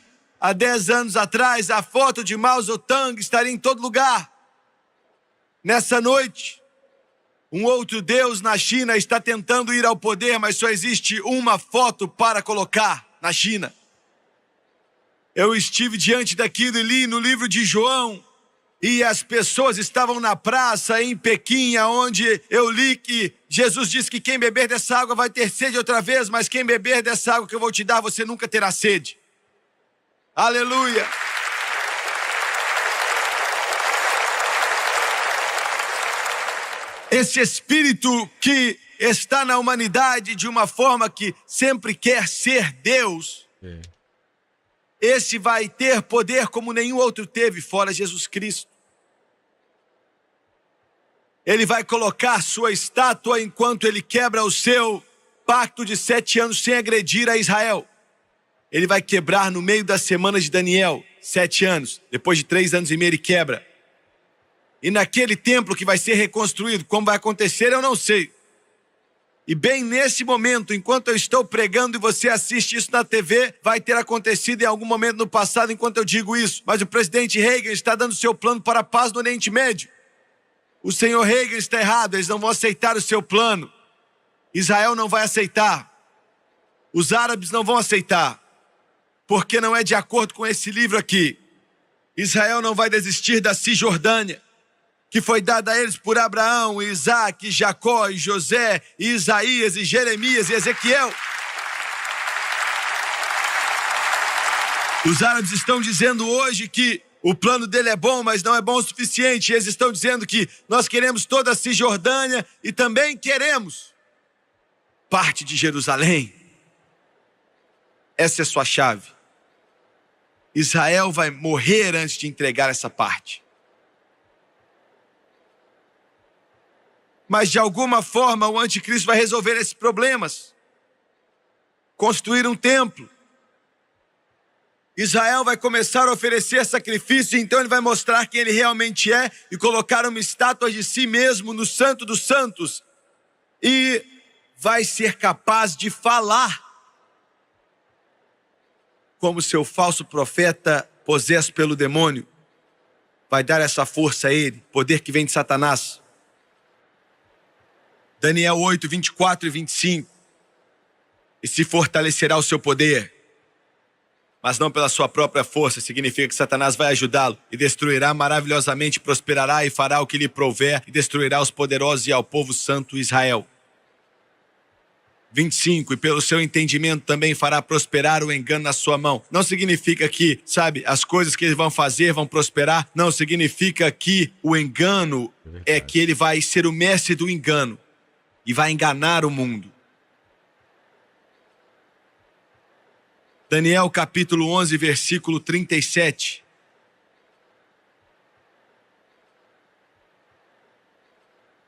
há 10 anos atrás, a foto de Mao Zedong estaria em todo lugar. Nessa noite, um outro Deus na China está tentando ir ao poder, mas só existe uma foto para colocar na China. Eu estive diante daquilo e li no livro de João, e as pessoas estavam na praça em Pequim, onde eu li que Jesus disse que quem beber dessa água vai ter sede outra vez, mas quem beber dessa água que eu vou te dar, você nunca terá sede. Aleluia! Esse espírito que está na humanidade de uma forma que sempre quer ser Deus, esse vai ter poder como nenhum outro teve fora Jesus Cristo. Ele vai colocar sua estátua enquanto ele quebra o seu pacto de 7 anos sem agredir a Israel. Ele vai quebrar no meio da semana de Daniel, 7 anos. Depois de 3 anos e meio ele quebra. E naquele templo que vai ser reconstruído, como vai acontecer eu não sei. E bem nesse momento, enquanto eu estou pregando e você assiste isso na TV, vai ter acontecido em algum momento no passado enquanto eu digo isso. Mas o presidente Reagan está dando seu plano para a paz no Oriente Médio. O senhor Reagan está errado, eles não vão aceitar o seu plano. Israel não vai aceitar. Os árabes não vão aceitar. Porque não é de acordo com esse livro aqui. Israel não vai desistir da Cisjordânia, que foi dada a eles por Abraão, Isaac, Jacó, e José, e Isaías, e Jeremias, e Ezequiel. Os árabes estão dizendo hoje que o plano dele é bom, mas não é bom o suficiente. Eles estão dizendo que nós queremos toda a Cisjordânia e também queremos parte de Jerusalém. Essa é a sua chave. Israel vai morrer antes de entregar essa parte. Mas de alguma forma o anticristo vai resolver esses problemas. Construir um templo. Israel vai começar a oferecer sacrifício, então ele vai mostrar quem ele realmente é e colocar uma estátua de si mesmo no Santo dos Santos. E vai ser capaz de falar como seu falso profeta possesso pelo demônio. Vai dar essa força a ele, poder que vem de Satanás. Daniel 8, 24 e 25. E se fortalecerá o seu poder, mas não pela sua própria força. Significa que Satanás vai ajudá-lo e destruirá maravilhosamente, prosperará e fará o que lhe prouver e destruirá os poderosos e ao povo santo Israel. 25, e pelo seu entendimento também fará prosperar o engano na sua mão. Não significa que, as coisas que eles vão fazer vão prosperar. Não, significa que o engano é que ele vai ser o mestre do engano e vai enganar o mundo. Daniel capítulo 11, versículo 37.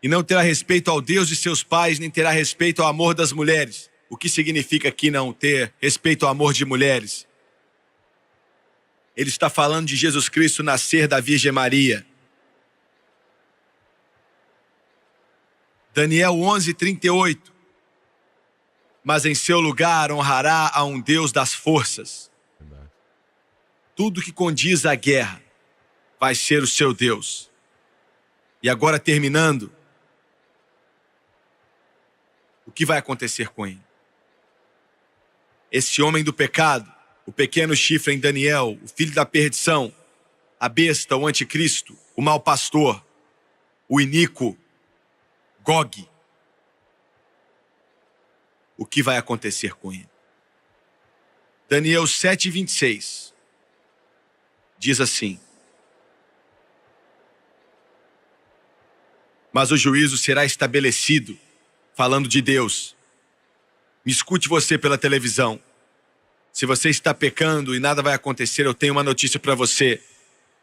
E não terá respeito ao Deus de seus pais, nem terá respeito ao amor das mulheres. O que significa aqui não ter respeito ao amor de mulheres? Ele está falando de Jesus Cristo nascer da Virgem Maria. Daniel 11, 38. Mas em seu lugar honrará a um Deus das forças. Tudo que condiz à guerra vai ser o seu Deus. E agora terminando, o que vai acontecer com ele? Esse homem do pecado, o pequeno chifre em Daniel, o filho da perdição, a besta, o anticristo, o mau pastor, o iníquo, Gog. O que vai acontecer com ele? Daniel 7, 26. Diz assim: mas o juízo será estabelecido, falando de Deus. Me escute você pela televisão. Se você está pecando e nada vai acontecer, eu tenho uma notícia para você.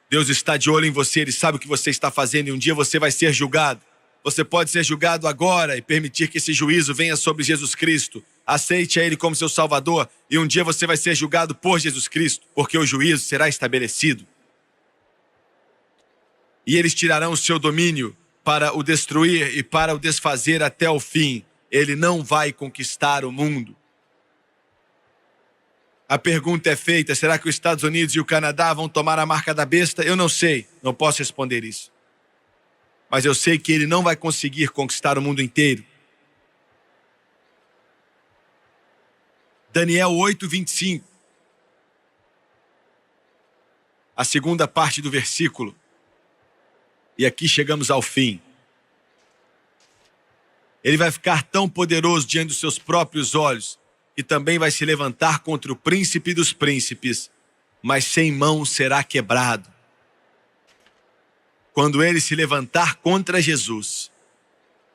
Deus está de olho em você, Ele sabe o que você está fazendo e um dia você vai ser julgado. Você pode ser julgado agora e permitir que esse juízo venha sobre Jesus Cristo. Aceite a Ele como seu Salvador e um dia você vai ser julgado por Jesus Cristo, porque o juízo será estabelecido. E eles tirarão o seu domínio para o destruir e para o desfazer até o fim. Ele não vai conquistar o mundo. A pergunta é feita: será que os Estados Unidos e o Canadá vão tomar a marca da besta? Eu não sei, não posso responder isso. Mas eu sei que ele não vai conseguir conquistar o mundo inteiro. Daniel 8, 25. A segunda parte do versículo. E aqui chegamos ao fim. Ele vai ficar tão poderoso diante dos seus próprios olhos, que também vai se levantar contra o príncipe dos príncipes, mas sem mão será quebrado. Quando ele se levantar contra Jesus,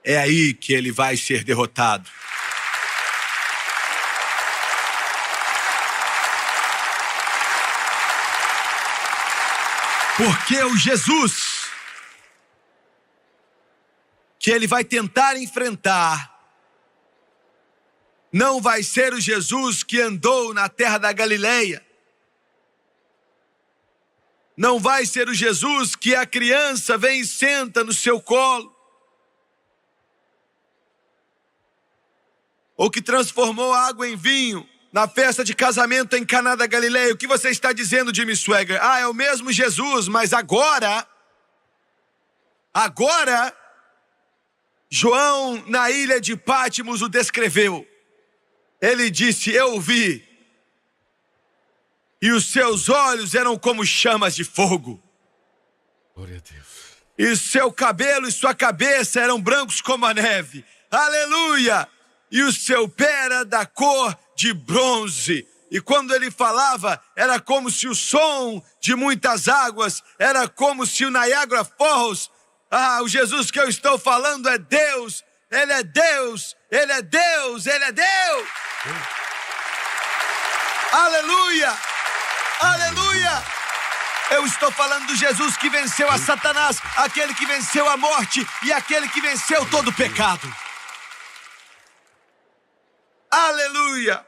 é aí que ele vai ser derrotado. Porque o Jesus que ele vai tentar enfrentar não vai ser o Jesus que andou na terra da Galileia. Não vai ser o Jesus que a criança vem e senta no seu colo. Ou que transformou a água em vinho na festa de casamento em Caná da Galileia. O que você está dizendo, Jimmy Swaggart? É o mesmo Jesus, mas agora, João na ilha de Patmos o descreveu. Ele disse: eu vi. E os seus olhos eram como chamas de fogo. Glória a Deus. E seu cabelo e sua cabeça eram brancos como a neve. Aleluia! E o seu pé era da cor de bronze. E quando ele falava, era como se o som de muitas águas, era como se o Niagara Falls, o Jesus que eu estou falando é Deus, Ele é Deus, Ele é Deus, Ele é Deus. Aleluia, aleluia. Eu estou falando do Jesus que venceu a Satanás, aquele que venceu a morte e aquele que venceu todo o pecado. Aleluia.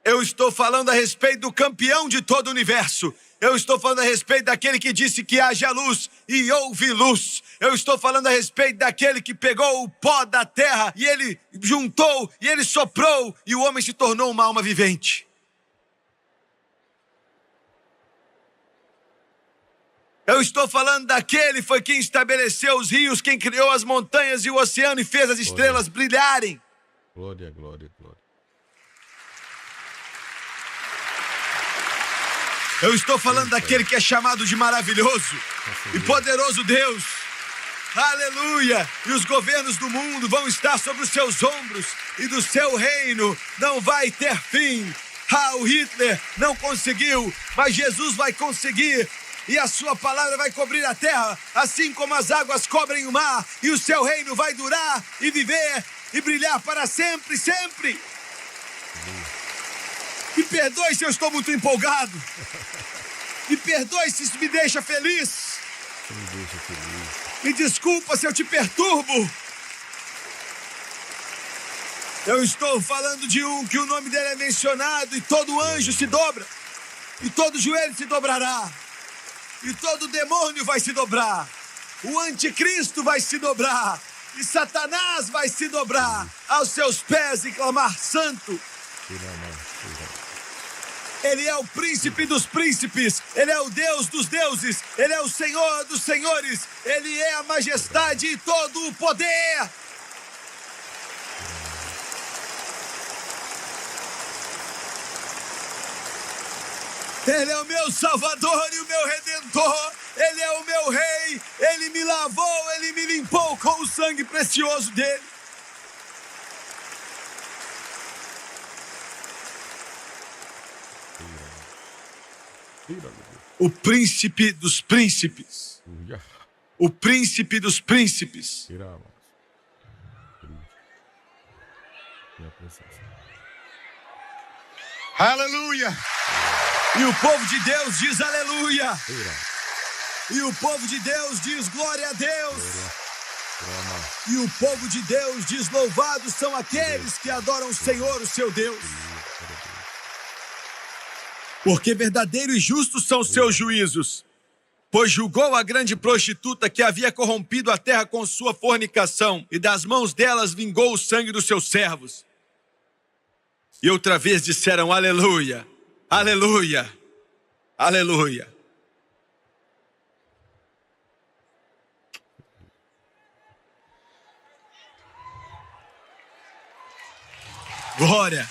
Eu estou falando a respeito do campeão de todo o universo. Eu estou falando a respeito daquele que disse que haja luz e houve luz. Eu estou falando a respeito daquele que pegou o pó da terra e ele juntou e ele soprou e o homem se tornou uma alma vivente. Eu estou falando daquele foi quem estabeleceu os rios, quem criou as montanhas e o oceano e fez as estrelas brilharem. Glória, glória, glória. Eu estou falando daquele que é chamado de maravilhoso e poderoso Deus. Aleluia! E os governos do mundo vão estar sobre os seus ombros e do seu reino não vai ter fim. O Hitler não conseguiu, mas Jesus vai conseguir. E a sua palavra vai cobrir a terra, assim como as águas cobrem o mar. E o seu reino vai durar e viver e brilhar para sempre, sempre. Me perdoe se eu estou muito empolgado. Me perdoe se isso me deixa feliz. Me desculpa se eu te perturbo. Eu estou falando de um que o nome dele é mencionado e todo anjo se dobra. E todo joelho se dobrará. E todo demônio vai se dobrar. O anticristo vai se dobrar. E Satanás vai se dobrar aos seus pés e clamar santo. Ele é o príncipe dos príncipes, Ele é o Deus dos deuses, Ele é o Senhor dos senhores, Ele é a majestade e todo o poder. Ele é o meu Salvador e o meu Redentor, Ele é o meu Rei, Ele me lavou, Ele me limpou com o sangue precioso dEle. O príncipe dos príncipes. O príncipe dos príncipes. Aleluia. E o povo de Deus diz aleluia. E o povo de Deus diz glória a Deus. E o povo de Deus diz louvados são aqueles que adoram o Senhor, o seu Deus. Porque verdadeiros e justos são os seus juízos, pois julgou a grande prostituta que havia corrompido a terra com sua fornicação, e das mãos delas vingou o sangue dos seus servos. E outra vez disseram aleluia, aleluia, aleluia. Glória.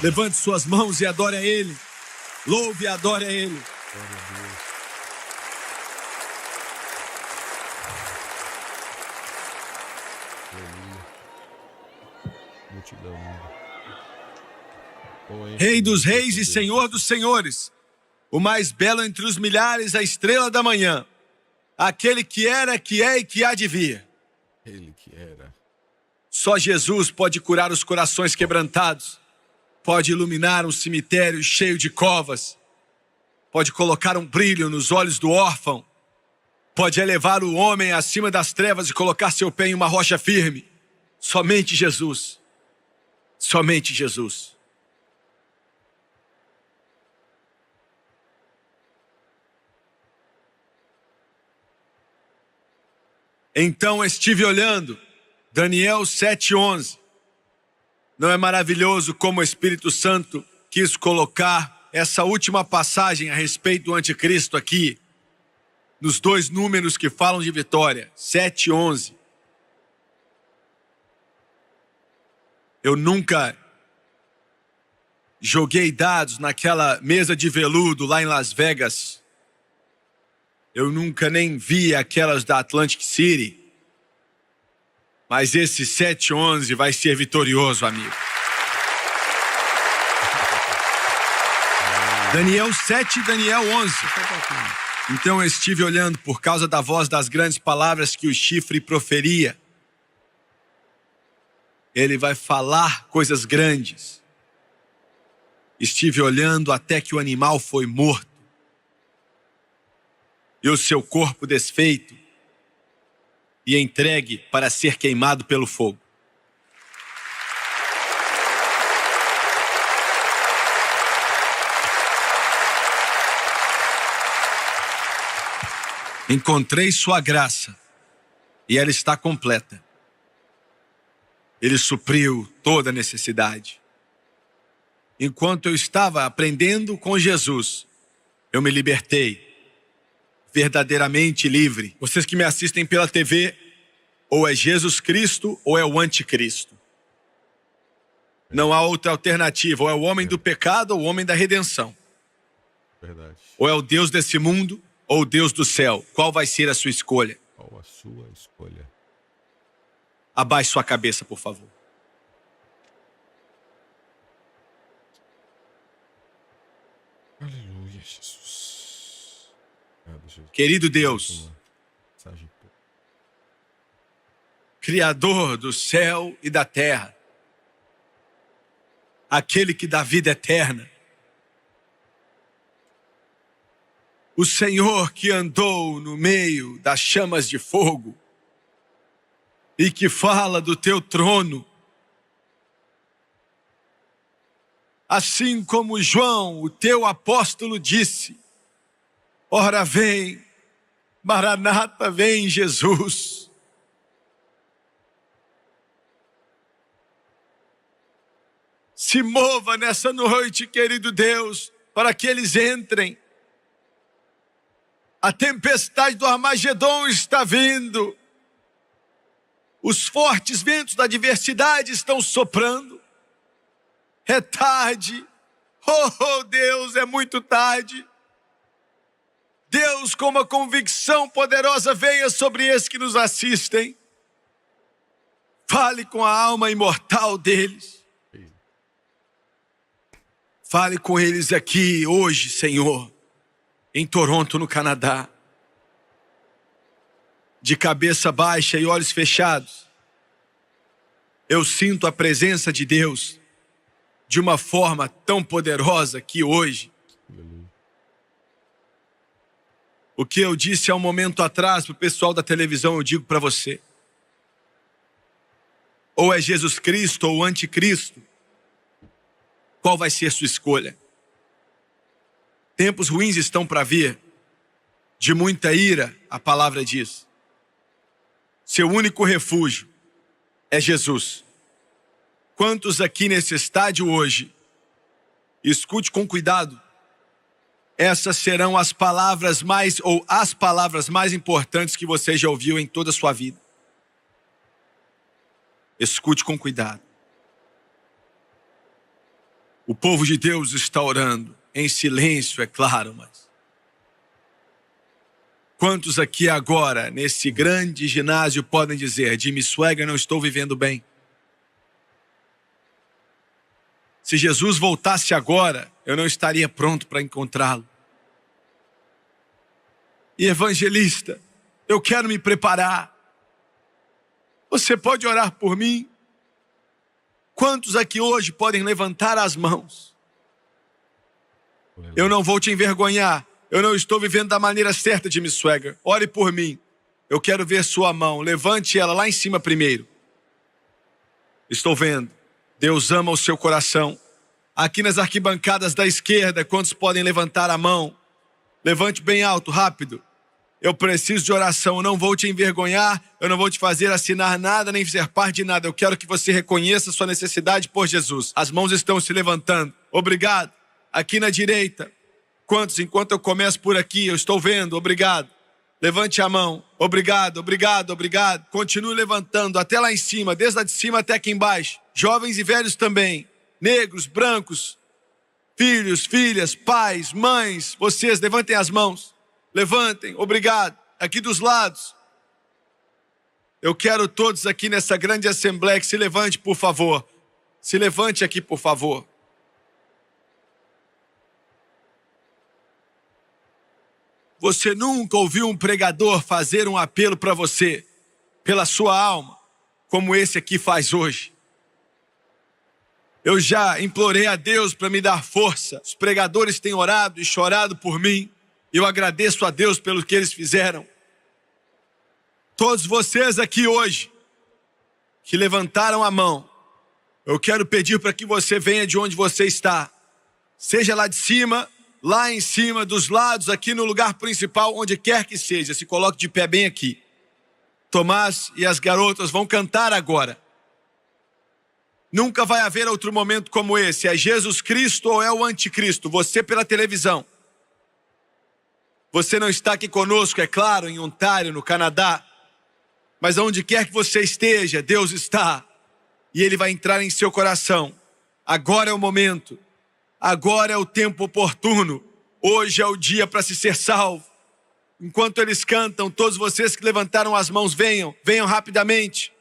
Levante suas mãos e adore a Ele. Louve e adore a Ele. Glória a Deus. Multidão. Rei dos reis e Senhor dos senhores, o mais belo entre os milhares, a estrela da manhã, aquele que era, que é e que há de vir. Ele que era. Só Jesus pode curar os corações quebrantados, pode iluminar um cemitério cheio de covas, pode colocar um brilho nos olhos do órfão, pode elevar o homem acima das trevas e colocar seu pé em uma rocha firme. Somente Jesus. Somente Jesus. Então estive olhando, Daniel 7:11. Não é maravilhoso como o Espírito Santo quis colocar essa última passagem a respeito do anticristo aqui, nos dois números que falam de vitória, 7 e 11. Eu nunca joguei dados naquela mesa de veludo lá em Las Vegas. Eu nunca nem vi aquelas da Atlantic City. Mas esse 7-11 vai ser vitorioso, amigo. Daniel 7 e Daniel 11. Então eu estive olhando por causa da voz das grandes palavras que o chifre proferia. Ele vai falar coisas grandes. Estive olhando até que o animal foi morto e o seu corpo desfeito e entregue para ser queimado pelo fogo. Encontrei sua graça e ela está completa. Ele supriu toda a necessidade. Enquanto eu estava aprendendo com Jesus, eu me libertei, verdadeiramente livre. Vocês que me assistem pela TV, ou é Jesus Cristo ou é o anticristo. Não há outra alternativa, ou é o homem do pecado ou o homem da redenção. Verdade. Ou é o Deus desse mundo ou o Deus do céu. Qual vai ser a sua escolha? Qual a sua escolha? Abaixe sua cabeça, por favor. Aleluia, Jesus. Querido Deus, Criador do céu e da terra, aquele que dá vida eterna, o Senhor que andou no meio das chamas de fogo e que fala do teu trono, assim como João, o teu apóstolo, disse: ora vem, Maranata, vem Jesus. Se mova nessa noite, querido Deus, para que eles entrem. A tempestade do Armagedon está vindo. Os fortes ventos da adversidade estão soprando. É tarde. Oh, Deus, é muito tarde. Deus, com uma convicção poderosa, venha sobre esses que nos assistem. Fale com a alma imortal deles. Fale com eles aqui hoje, Senhor, em Toronto, no Canadá. De cabeça baixa e olhos fechados, eu sinto a presença de Deus de uma forma tão poderosa que hoje, o que eu disse há um momento atrás para o pessoal da televisão, eu digo para você. Ou é Jesus Cristo ou o anticristo. Qual vai ser sua escolha? Tempos ruins estão para vir, de muita ira, a palavra diz. Seu único refúgio é Jesus. Quantos aqui nesse estádio hoje, escute com cuidado, essas serão as palavras mais importantes que você já ouviu em toda a sua vida. Escute com cuidado. O povo de Deus está orando, em silêncio, é claro, mas... Quantos aqui agora, nesse grande ginásio, podem dizer: Jimmy Swaggart, não estou vivendo bem? Se Jesus voltasse agora, eu não estaria pronto para encontrá-lo. E evangelista, eu quero me preparar. Você pode orar por mim? Quantos aqui hoje podem levantar as mãos? Eu não vou te envergonhar. Eu não estou vivendo da maneira certa, Jimmy Swaggart. Ore por mim. Eu quero ver sua mão. Levante ela lá em cima primeiro. Estou vendo. Deus ama o seu coração. Aqui nas arquibancadas da esquerda, quantos podem levantar a mão? Levante bem alto, rápido. Eu preciso de oração. Eu não vou te envergonhar. Eu não vou te fazer assinar nada, nem ser parte de nada. Eu quero que você reconheça sua necessidade por Jesus. As mãos estão se levantando. Obrigado. Aqui na direita. Quantos, enquanto eu começo por aqui, eu estou vendo, obrigado. Levante a mão, obrigado, obrigado, obrigado. Continue levantando, até lá em cima, desde lá de cima até aqui embaixo. Jovens e velhos também, negros, brancos, filhos, filhas, pais, mães, vocês, levantem as mãos. Levantem, obrigado. Aqui dos lados. Eu quero todos aqui nessa grande assembleia que se levante, por favor. Se levante aqui, por favor. Você nunca ouviu um pregador fazer um apelo para você, pela sua alma, como esse aqui faz hoje. Eu já implorei a Deus para me dar força. Os pregadores têm orado e chorado por mim. Eu agradeço a Deus pelo que eles fizeram. Todos vocês aqui hoje, que levantaram a mão, eu quero pedir para que você venha de onde você está. Seja lá de cima, lá em cima, dos lados, aqui no lugar principal, onde quer que seja. Se coloque de pé bem aqui. Tomás e as garotas vão cantar agora. Nunca vai haver outro momento como esse. É Jesus Cristo ou é o anticristo? Você pela televisão. Você não está aqui conosco, é claro, em Ontário, no Canadá. Mas onde quer que você esteja, Deus está. E Ele vai entrar em seu coração. Agora é o momento. Agora é o tempo oportuno. Hoje é o dia para se ser salvo. Enquanto eles cantam, todos vocês que levantaram as mãos, venham rapidamente.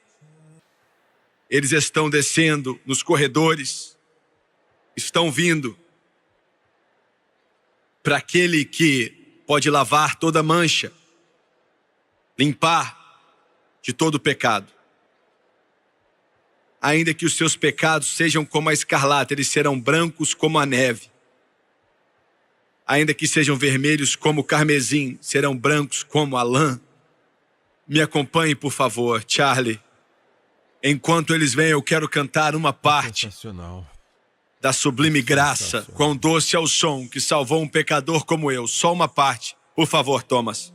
Eles estão descendo nos corredores. Estão vindo para aquele que pode lavar toda mancha, limpar de todo pecado. Ainda que os seus pecados sejam como a escarlata, eles serão brancos como a neve. Ainda que sejam vermelhos como o carmesim, serão brancos como a lã. Me acompanhe, por favor, Charlie. Enquanto eles vêm, eu quero cantar uma parte da sublime graça, quão doce é o som que salvou um pecador como eu. Só uma parte, por favor, Thomas.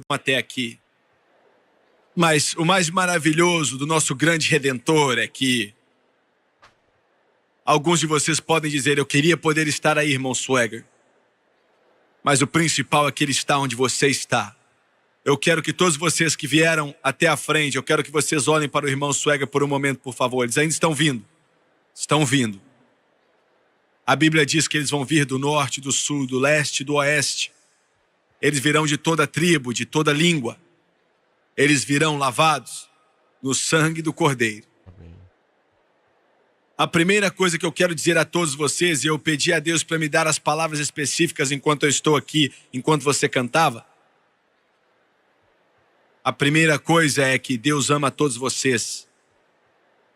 Até aqui. Mas o mais maravilhoso do nosso grande Redentor é que alguns de vocês podem dizer: eu queria poder estar aí, irmão Swagger. Mas o principal é que Ele está onde você está. Eu quero que todos vocês que vieram até a frente, eu quero que vocês olhem para o irmão Swagger por um momento, por favor. Eles ainda estão vindo. Estão vindo. A Bíblia diz que eles vão vir do norte, do sul, do leste, do oeste. Eles virão de toda tribo, de toda língua. Eles virão lavados no sangue do Cordeiro. Amém. A primeira coisa que eu quero dizer a todos vocês, e eu pedi a Deus para me dar as palavras específicas enquanto eu estou aqui, enquanto você cantava. A primeira coisa é que Deus ama todos vocês.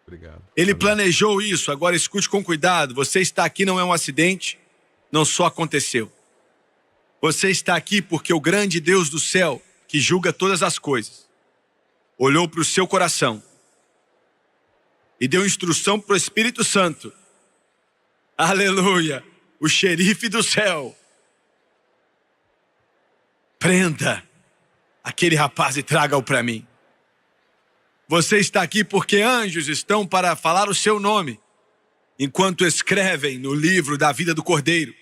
Obrigado. Ele Amém. planejou isso, agora escute com cuidado. Você está aqui não é um acidente, não só aconteceu. Você está aqui porque o grande Deus do céu, que julga todas as coisas, olhou para o seu coração e deu instrução para o Espírito Santo. Aleluia! O xerife do céu. Prenda aquele rapaz e traga-o para mim. Você está aqui porque anjos estão para falar o seu nome, enquanto escrevem no livro da vida do Cordeiro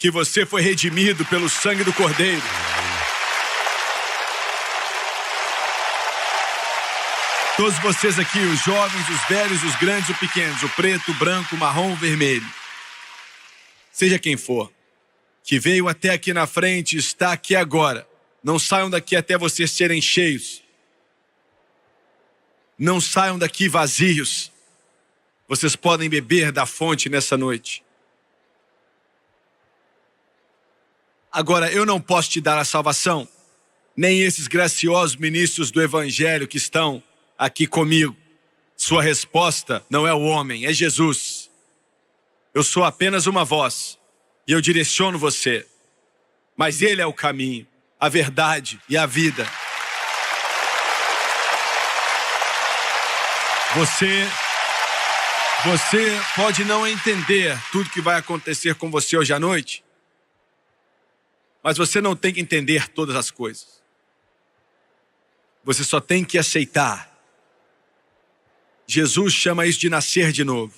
que você foi redimido pelo sangue do Cordeiro. Todos vocês aqui, os jovens, os velhos, os grandes, os pequenos, o preto, o branco, o marrom, o vermelho. Seja quem for, que veio até aqui na frente e está aqui agora. Não saiam daqui até vocês serem cheios. Não saiam daqui vazios. Vocês podem beber da fonte nessa noite. Agora, eu não posso te dar a salvação, nem esses graciosos ministros do Evangelho que estão aqui comigo. Sua resposta não é o homem, é Jesus. Eu sou apenas uma voz e eu direciono você. Mas Ele é o caminho, a verdade e a vida. Você pode não entender tudo que vai acontecer com você hoje à noite, mas você não tem que entender todas as coisas. Você só tem que aceitar. Jesus chama isso de nascer de novo.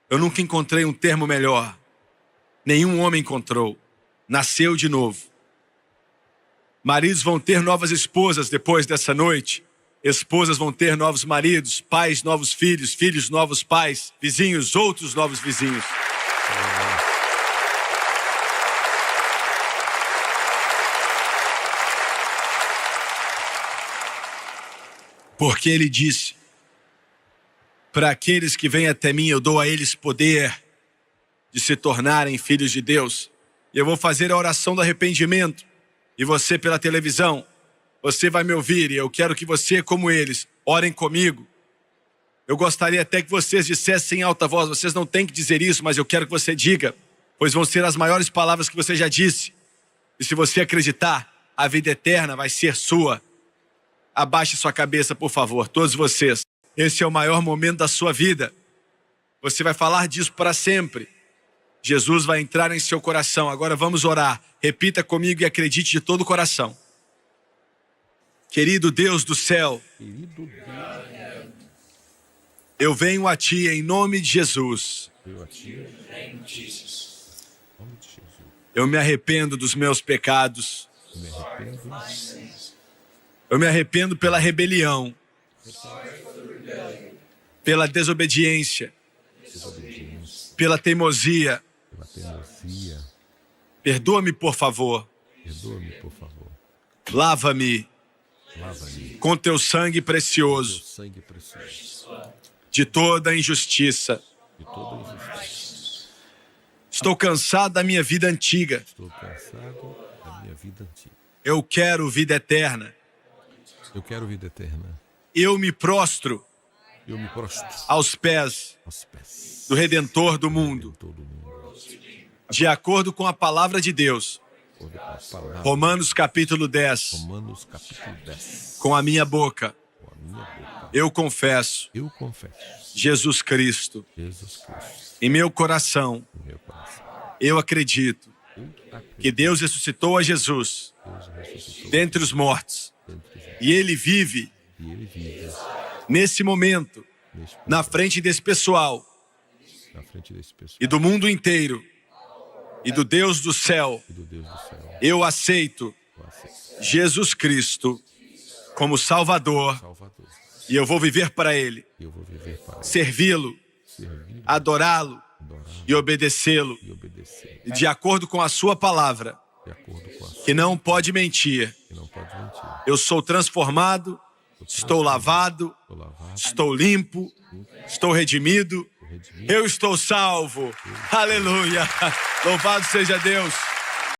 Eu nunca encontrei um termo melhor. Nenhum homem encontrou. Nasceu de novo. Maridos vão ter novas esposas depois dessa noite. Esposas vão ter novos maridos. Pais, novos filhos. Filhos, novos pais. Vizinhos, outros novos vizinhos. Porque ele disse: para aqueles que vêm até mim, eu dou a eles poder de se tornarem filhos de Deus. E eu vou fazer a oração do arrependimento. E você pela televisão, você vai me ouvir. E eu quero que você, como eles, orem comigo. Eu gostaria até que vocês dissessem em alta voz. Vocês não têm que dizer isso, mas eu quero que você diga, pois vão ser as maiores palavras que você já disse. E se você acreditar, a vida eterna vai ser sua. Abaixe sua cabeça, por favor, todos vocês. Esse é o maior momento da sua vida. Você vai falar disso para sempre. Jesus vai entrar em seu coração. Agora vamos orar. Repita comigo e acredite de todo o coração. Querido Deus do céu, eu venho a Ti em nome de Jesus. Eu me arrependo dos meus pecados. Eu me arrependo pela rebelião, pela desobediência, pela teimosia. Perdoa-me, por favor. Lava-me com Teu sangue precioso de toda injustiça. Estou cansado da minha vida antiga. Eu quero vida eterna. Eu me prostro aos pés do Redentor do mundo, de acordo com a palavra de Deus. Romanos capítulo 10. Com a minha boca, eu confesso Jesus Cristo. Em meu coração, eu acredito que Deus ressuscitou a Jesus dentre os mortos. E Ele vive nesse momento, na frente desse pessoal e do mundo inteiro e do Deus do céu. Eu aceito Jesus Cristo como Salvador e eu vou viver para Ele, servi-lo, adorá-lo e obedecê-lo de acordo com a sua palavra, que não pode mentir. Eu sou transformado, estou lavado, estou limpo, estou redimido, eu estou salvo. Aleluia! Louvado seja Deus!